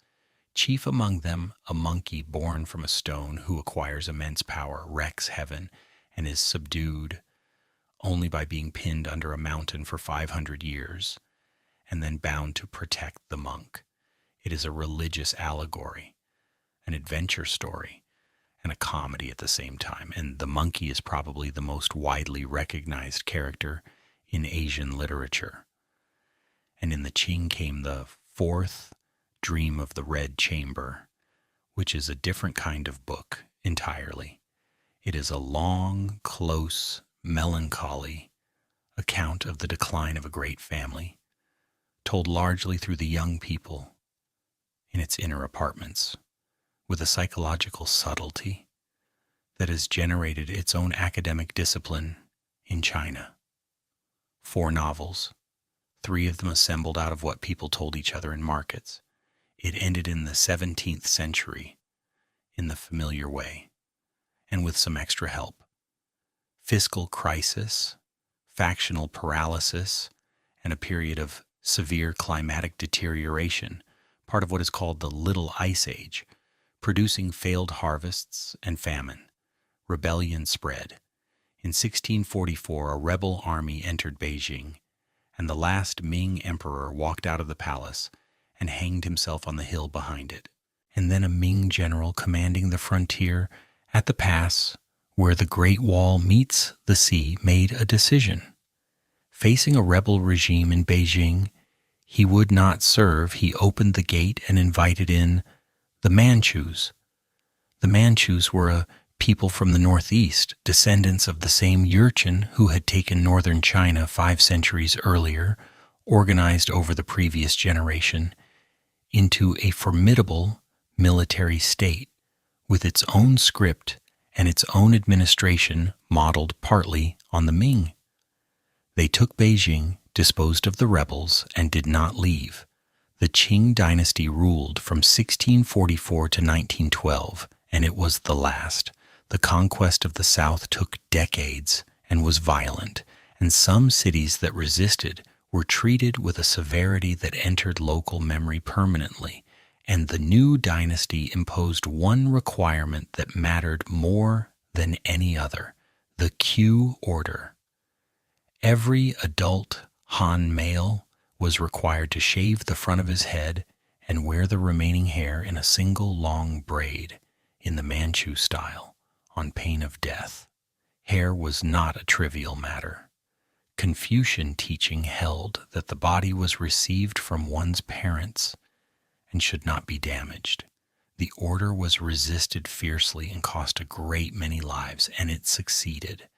chief among them a monkey born from a stone who acquires immense power, wrecks heaven, and is subdued only by being pinned under a mountain for 500 years, and then bound to protect the monk. It is a religious allegory, an adventure story, and a comedy at the same time, and the monkey is probably the most widely recognized character in Asian literature. And in the Qing came the 4th Dream of the Red Chamber, which is a different kind of book entirely. It is a long, close, melancholy account of the decline of a great family, told largely through the young people in its inner apartments, with a psychological subtlety that has generated its own academic discipline in China. 4 novels, 3 of them assembled out of what people told each other in markets. It ended in the 17th century in the familiar way, and with some extra help. Fiscal crisis, factional paralysis, and a period of severe climatic deterioration, part of what is called the Little Ice Age, producing failed harvests and famine. Rebellion spread. In 1644, a rebel army entered Beijing, and the last Ming emperor walked out of the palace and hanged himself on the hill behind it. And then a Ming general commanding the frontier at the pass where the Great Wall meets the sea made a decision. Facing a rebel regime in Beijing he would not serve, he opened the gate and invited in the Manchus. The Manchus were a people from the northeast, descendants of the same Jurchen who had taken northern China 5 centuries earlier, organized over the previous generation into a formidable military state with its own script and its own administration modeled partly on the Ming. They took Beijing, disposed of the rebels, and did not leave. The Qing dynasty ruled from 1644 to 1912, and it was the last. The conquest of the South took decades and was violent, and some cities that resisted were treated with a severity that entered local memory permanently, and the new dynasty imposed one requirement that mattered more than any other: the Q order. Every adult Han male was required to shave the front of his head and wear the remaining hair in a single long braid, in the Manchu style, on pain of death. Hair was not a trivial matter. Confucian teaching held that the body was received from one's parents and should not be damaged. The order was resisted fiercely and cost a great many lives, and it succeeded.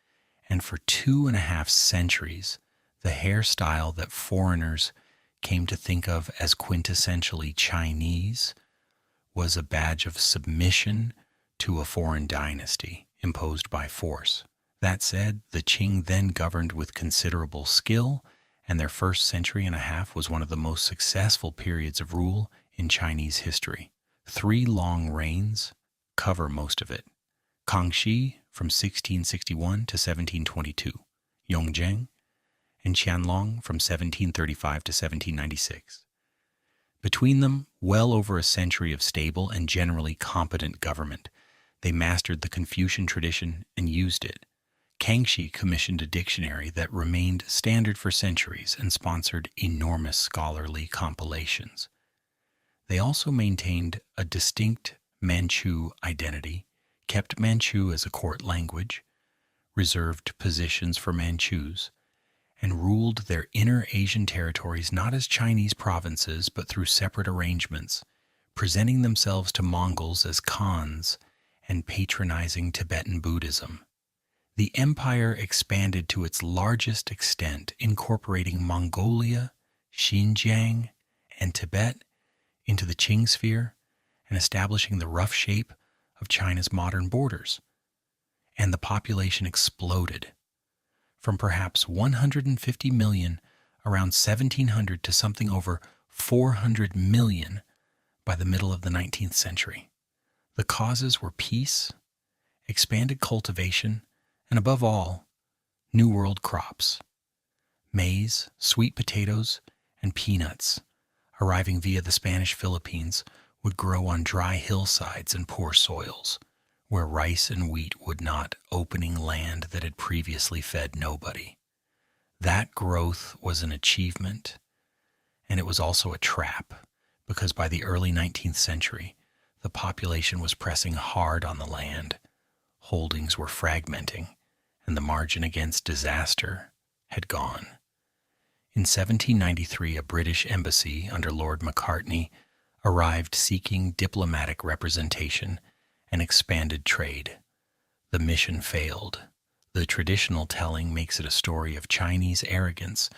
And for 2.5 centuries, the hairstyle that foreigners came to think of as quintessentially Chinese was a badge of submission to a foreign dynasty imposed by force. That said, the Qing then governed with considerable skill, and their first century and a half was one of the most successful periods of rule in Chinese history. 3 long reigns cover most of it: Kangxi from 1661 to 1722, Yongzheng, and Qianlong from 1735 to 1796. Between them, well over a century of stable and generally competent government. They mastered the Confucian tradition and used it. Kangxi commissioned a dictionary that remained standard for centuries and sponsored enormous scholarly compilations. They also maintained a distinct Manchu identity, kept Manchu as a court language, reserved positions for Manchus, and ruled their inner Asian territories not as Chinese provinces but through separate arrangements, presenting themselves to Mongols as Khans and patronizing Tibetan Buddhism. The empire expanded to its largest extent, incorporating Mongolia, Xinjiang, and Tibet into the Qing sphere and establishing the rough shape of China's modern borders. And the population exploded from perhaps 150 million around 1700 to something over 400 million by the middle of the 19th century. The causes were peace, expanded cultivation, and above all, New World crops: maize, sweet potatoes, and peanuts, arriving via the Spanish Philippines, would grow on dry hillsides and poor soils, where rice and wheat would not, opening land that had previously fed nobody. That growth was an achievement, and it was also a trap, because by the early 19th century, the population was pressing hard on the land, holdings were fragmenting, and the margin against disaster had gone. In 1793, a British embassy under Lord Macartney arrived seeking diplomatic representation and expanded trade. The mission failed. The traditional telling makes it a story of Chinese arrogance,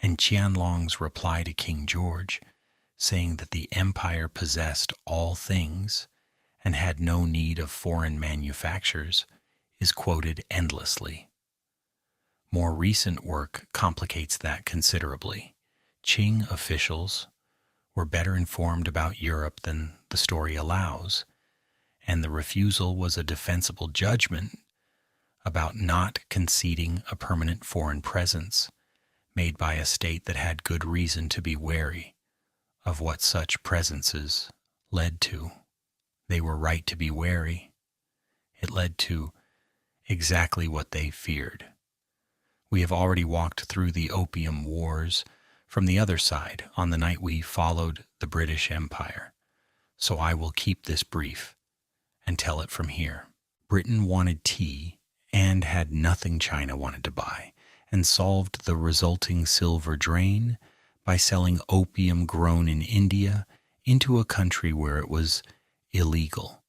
and Qianlong's reply to King George, saying that the empire possessed all things and had no need of foreign manufactures, is quoted endlessly. More recent work complicates that considerably. Qing officials were better informed about Europe than the story allows, and the refusal was a defensible judgment about not conceding a permanent foreign presence made by a state that had good reason to be wary of what such presences led to. They were right to be wary. It led to exactly what they feared. We have already walked through the Opium Wars from the other side on the night we followed the British Empire, so I will keep this brief and tell it from here. Britain wanted tea and had nothing China wanted to buy, and solved the resulting silver drain by selling opium grown in India into a country where it was illegal.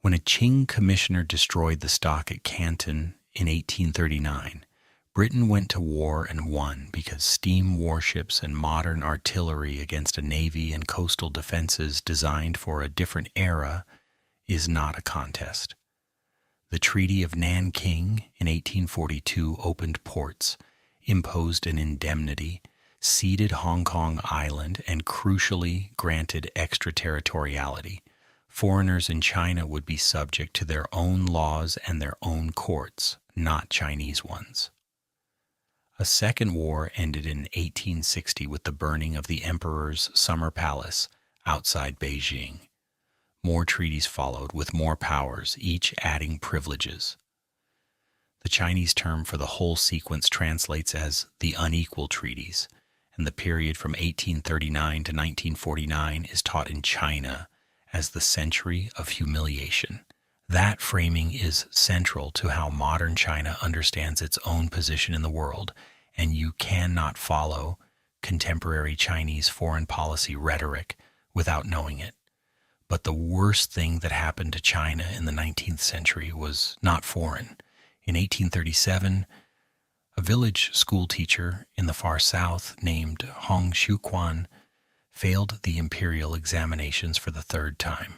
When a Qing commissioner destroyed the stock at Canton in 1839, Britain went to war and won, because steam warships and modern artillery against a navy and coastal defenses designed for a different era is not a contest. The Treaty of Nanking in 1842 opened ports, imposed an indemnity, ceded Hong Kong Island, and crucially granted extraterritoriality. Foreigners in China would be subject to their own laws and their own courts, not Chinese ones. A second war ended in 1860 with the burning of the emperor's summer palace outside Beijing. More treaties followed, with more powers, each adding privileges. The Chinese term for the whole sequence translates as the unequal treaties, and the period from 1839 to 1949 is taught in China as the century of humiliation. That framing is central to how modern China understands its own position in the world, and you cannot follow contemporary Chinese foreign policy rhetoric without knowing it. But the worst thing that happened to China in the 19th century was not foreign. In 1837, a village school teacher in the far south named Hong Xiuquan failed the imperial examinations for the third time.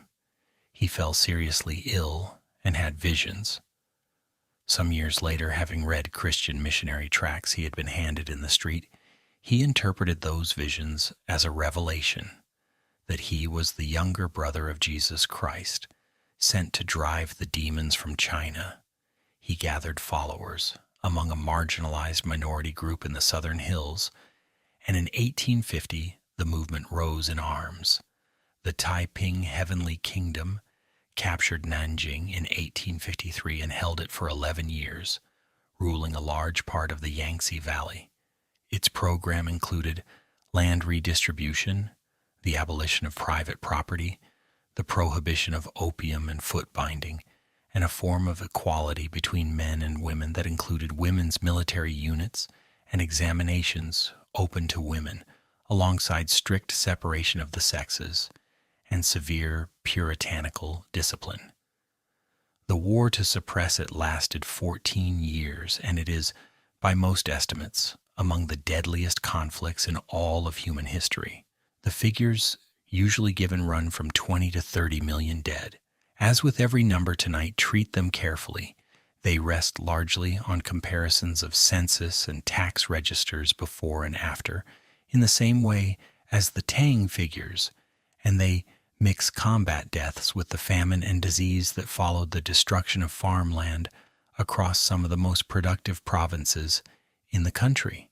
He fell seriously ill and had visions. Some years later, having read Christian missionary tracts he had been handed in the street, he interpreted those visions as a revelation that he was the younger brother of Jesus Christ, sent to drive the demons from China. He gathered followers among a marginalized minority group in the southern hills, and in 1850 the movement rose in arms. The Taiping Heavenly Kingdom captured Nanjing in 1853 and held it for 11 years, ruling a large part of the Yangtze Valley. Its program included land redistribution, the abolition of private property, the prohibition of opium and foot binding, and a form of equality between men and women that included women's military units and examinations open to women, alongside strict separation of the sexes and severe puritanical discipline. The war to suppress it lasted 14 years, and it is, by most estimates, among the deadliest conflicts in all of human history. The figures usually given run from 20 to 30 million dead. As with every number tonight, treat them carefully. They rest largely on comparisons of census and tax registers before and after, in the same way as the Tang figures, and they mix combat deaths with the famine and disease that followed the destruction of farmland across some of the most productive provinces in the country.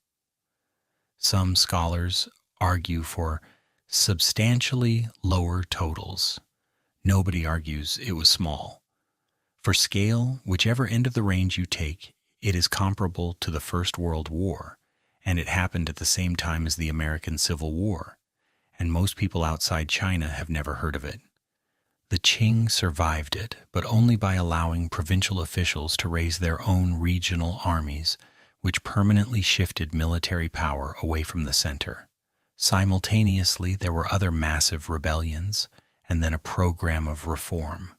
Some scholars argue for substantially lower totals. Nobody argues it was small. For scale, whichever end of the range you take, it is comparable to the First World War, and it happened at the same time as the American Civil War, and most people outside China have never heard of it. The Qing survived it, but only by allowing provincial officials to raise their own regional armies, which permanently shifted military power away from the center. Simultaneously, there were other massive rebellions, and then a program of reform.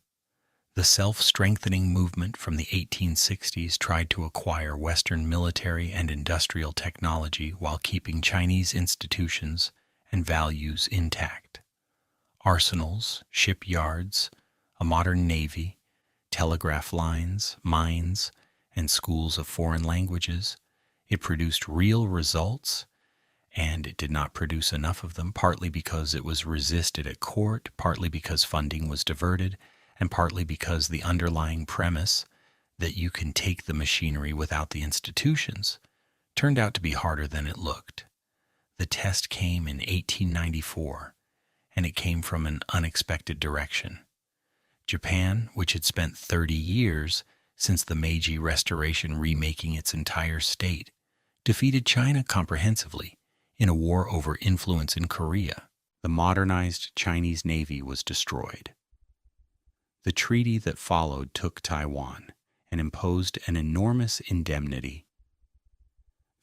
The self-strengthening movement from the 1860s tried to acquire Western military and industrial technology while keeping Chinese institutions and values intact. Arsenals, shipyards, a modern navy, telegraph lines, mines, and schools of foreign languages. It produced real results, and it did not produce enough of them, partly because it was resisted at court, partly because funding was diverted, and partly because the underlying premise that you can take the machinery without the institutions turned out to be harder than it looked. The test came in 1894, and it came from an unexpected direction. Japan, which had spent 30 years since the Meiji Restoration remaking its entire state, defeated China comprehensively in a war over influence in Korea. The modernized Chinese Navy was destroyed. The treaty that followed took Taiwan and imposed an enormous indemnity.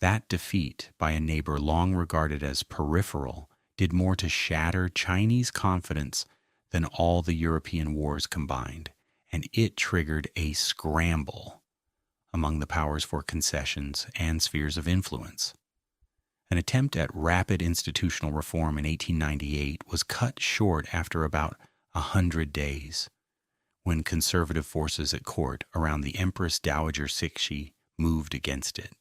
That defeat by a neighbor long regarded as peripheral did more to shatter Chinese confidence than all the European wars combined, and it triggered a scramble among the powers for concessions and spheres of influence. An attempt at rapid institutional reform in 1898 was cut short after about 100 days, when conservative forces at court around the Empress Dowager Cixi moved against it.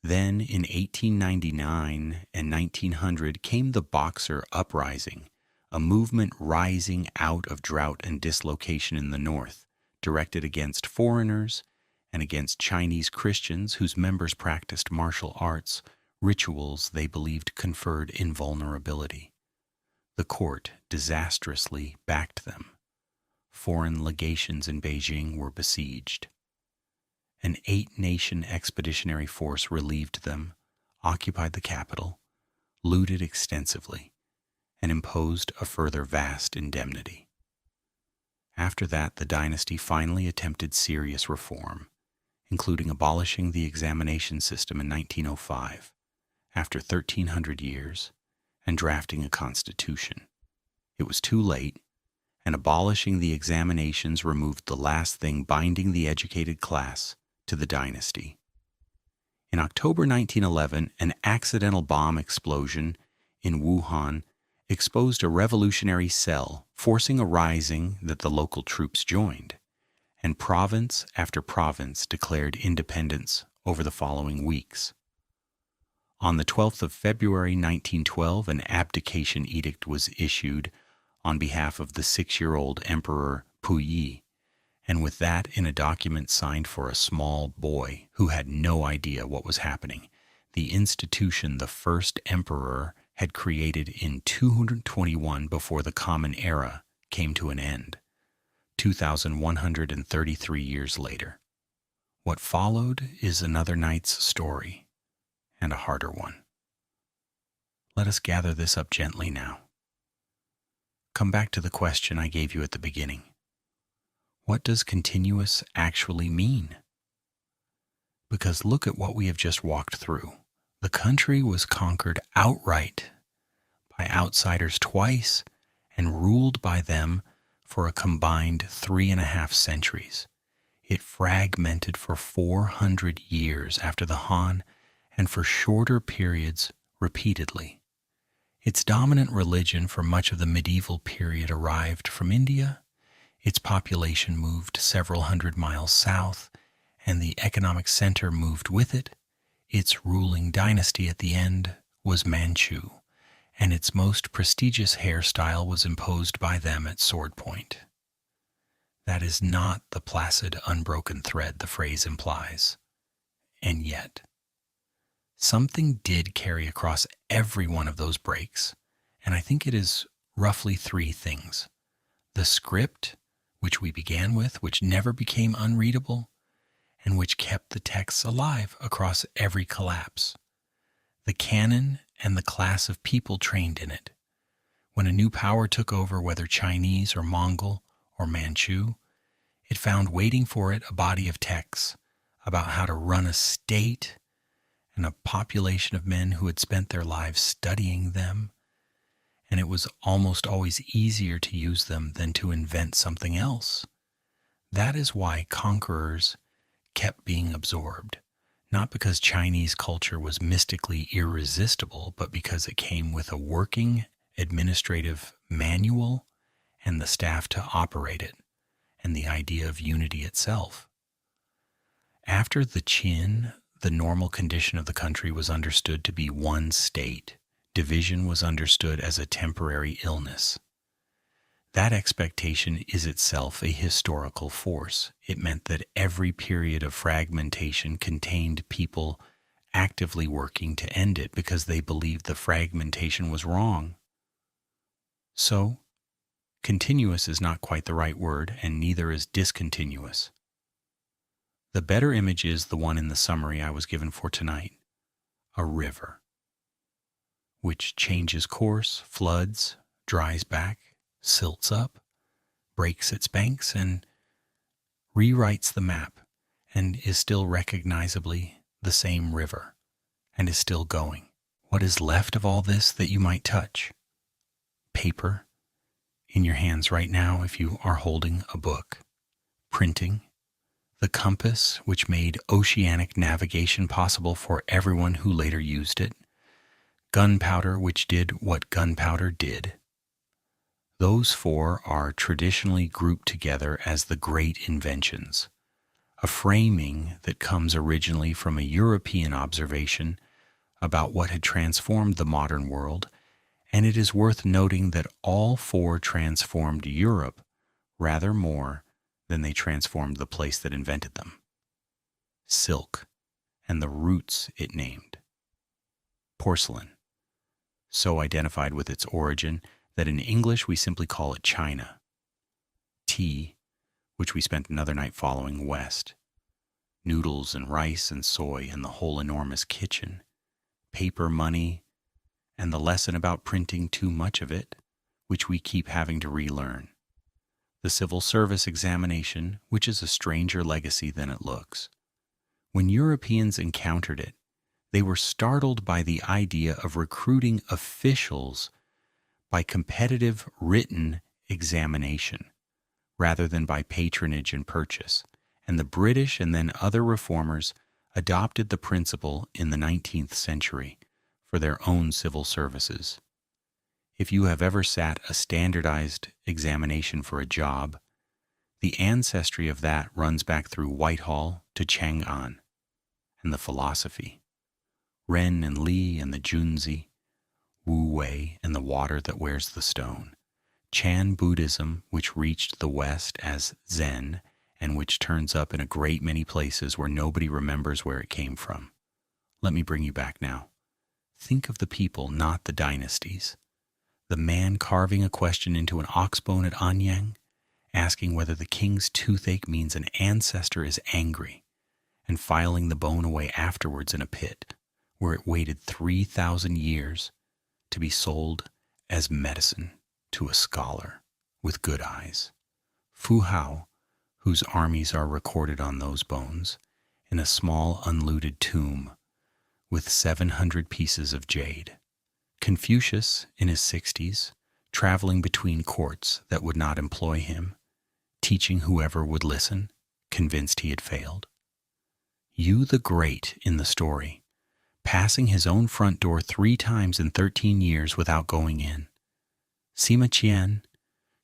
Then in 1899 and 1900 came the Boxer Uprising, a movement rising out of drought and dislocation in the north, directed against foreigners and against Chinese Christians whose members practiced martial arts, rituals they believed conferred invulnerability. The court disastrously backed them. Foreign legations in Beijing were besieged. An 8-nation expeditionary force relieved them, occupied the capital, looted extensively, and imposed a further vast indemnity. After that, the dynasty finally attempted serious reform, including abolishing the examination system in 1905, after 1,300 years, and drafting a constitution. It was too late, and abolishing the examinations removed the last thing binding the educated class to the dynasty. In October 1911, an accidental bomb explosion in Wuhan exposed a revolutionary cell, forcing a rising that the local troops joined, and province after province declared independence over the following weeks. On the 12th of February 1912, an abdication edict was issued on behalf of the 6-year-old Emperor Puyi, and with that in a document signed for a small boy who had no idea what was happening, the institution the first emperor had created in 221 before the Common Era came to an end, 2,133 years later. What followed is another night's story, and a harder one. Let us gather this up gently now. Come back to the question I gave you at the beginning. What does continuous actually mean? Because look at what we have just walked through. The country was conquered outright by outsiders twice and ruled by them for a combined 3.5 centuries. It fragmented for 400 years after the Han and for shorter periods repeatedly. Its dominant religion for much of the medieval period arrived from India. Its population moved several hundred miles south, and the economic center moved with it. Its ruling dynasty at the end was Manchu, and its most prestigious hairstyle was imposed by them at sword point. That is not the placid, unbroken thread the phrase implies. And yet, something did carry across every one of those breaks, and I think it is roughly 3 things. The script, which we began with, which never became unreadable, and which kept the texts alive across every collapse. The canon and the class of people trained in it. When a new power took over, whether Chinese or Mongol or Manchu, it found waiting for it a body of texts about how to run a state and a population of men who had spent their lives studying them, and it was almost always easier to use them than to invent something else. That is why conquerors kept being absorbed, not because Chinese culture was mystically irresistible, but because it came with a working administrative manual and the staff to operate it, and the idea of unity itself. After the Qin, the normal condition of the country was understood to be one state. Division was understood as a temporary illness. That expectation is itself a historical force. It meant that every period of fragmentation contained people actively working to end it because they believed the fragmentation was wrong. So, continuous is not quite the right word, and neither is discontinuous. The better image is the one in the summary I was given for tonight: a river, which changes course, floods, dries back, silts up, breaks its banks, and rewrites the map, and is still recognizably the same river, and is still going. What is left of all this that you might touch? Paper, in your hands right now if you are holding a book. Printing, the compass which made oceanic navigation possible for everyone who later used it. Gunpowder, which did what gunpowder did. Those 4 are traditionally grouped together as the great inventions. a framing that comes originally from a European observation about what had transformed the modern world, and it is worth noting that all four transformed Europe rather more than they transformed the place that invented them. Silk, and the roots it named. Porcelain, so identified with its origin that in English we simply call it China. Tea, which we spent another night following west. Noodles and rice and soy and the whole enormous kitchen. Paper money, and the lesson about printing too much of it, which we keep having to relearn. The civil service examination, which is a stranger legacy than it looks. When Europeans encountered it, they were startled by the idea of recruiting officials by competitive written examination, rather than by patronage and purchase, and the British and then other reformers adopted the principle in the 19th century for their own civil services. If you have ever sat a standardized examination for a job, the ancestry of that runs back through Whitehall to Chang'an, and the philosophy, Ren and Li and the Junzi, Wu Wei and the water that wears the stone, Chan Buddhism, which reached the West as Zen, and which turns up in a great many places where nobody remembers where it came from. Let me bring you back now. Think of the people, not the dynasties. The man carving a question into an ox bone at Anyang, asking whether the king's toothache means an ancestor is angry, and filing the bone away afterwards in a pit, where it waited 3,000 years to be sold as medicine to a scholar with good eyes. Fu Hao, whose armies are recorded on those bones, in a small unlooted tomb with 700 pieces of jade. Confucius, in his 60s, traveling between courts that would not employ him, teaching whoever would listen, convinced he had failed. Yu the Great in the story, passing his own front door 3 times in 13 years without going in. Sima Qian,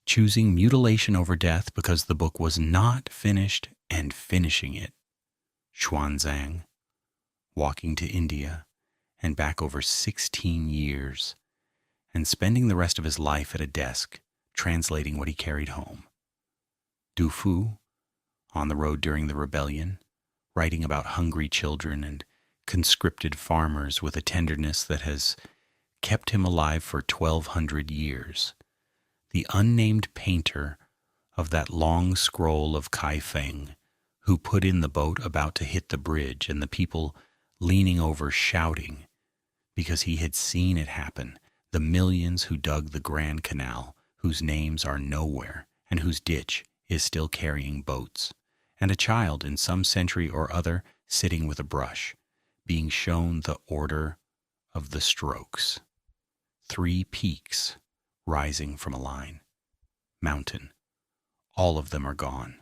choosing mutilation over death because the book was not finished and finishing it. Xuanzang, walking to India and back over 16 years, and spending the rest of his life at a desk translating what he carried home. Du Fu, on the road during the rebellion, writing about hungry children and conscripted farmers with a tenderness that has kept him alive for 1,200 years. The unnamed painter of that long scroll of Kai Feng, who put in the boat about to hit the bridge and the people leaning over shouting because he had seen it happen, the millions who dug the Grand Canal, whose names are nowhere and whose ditch is still carrying boats, and a child in some century or other sitting with a brush, being shown the order of the strokes. 3 peaks rising from a line. Mountain. All of them are gone.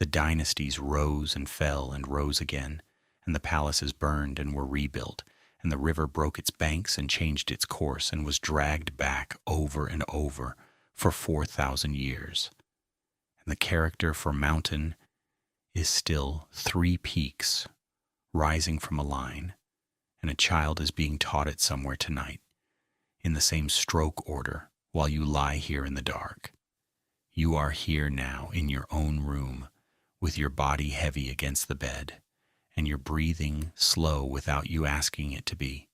The dynasties rose and fell and rose again, and the palaces burned and were rebuilt, and the river broke its banks and changed its course and was dragged back over and over for 4,000 years. And the character for mountain is still 3 peaks rising from a line, and a child is being taught it somewhere tonight, in the same stroke order, while you lie here in the dark. You are here now in your own room, with your body heavy against the bed, and your breathing slow without you asking it to be.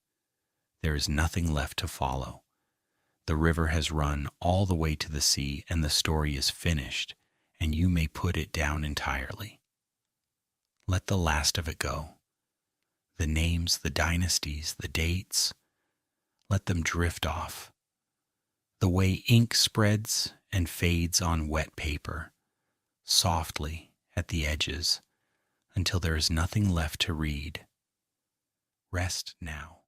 There is nothing left to follow. The river has run all the way to the sea, and the story is finished, and you may put it down entirely. Let the last of it go. The names, the dynasties, the dates, let them drift off. The way ink spreads and fades on wet paper, softly at the edges, until there is nothing left to read. Rest now.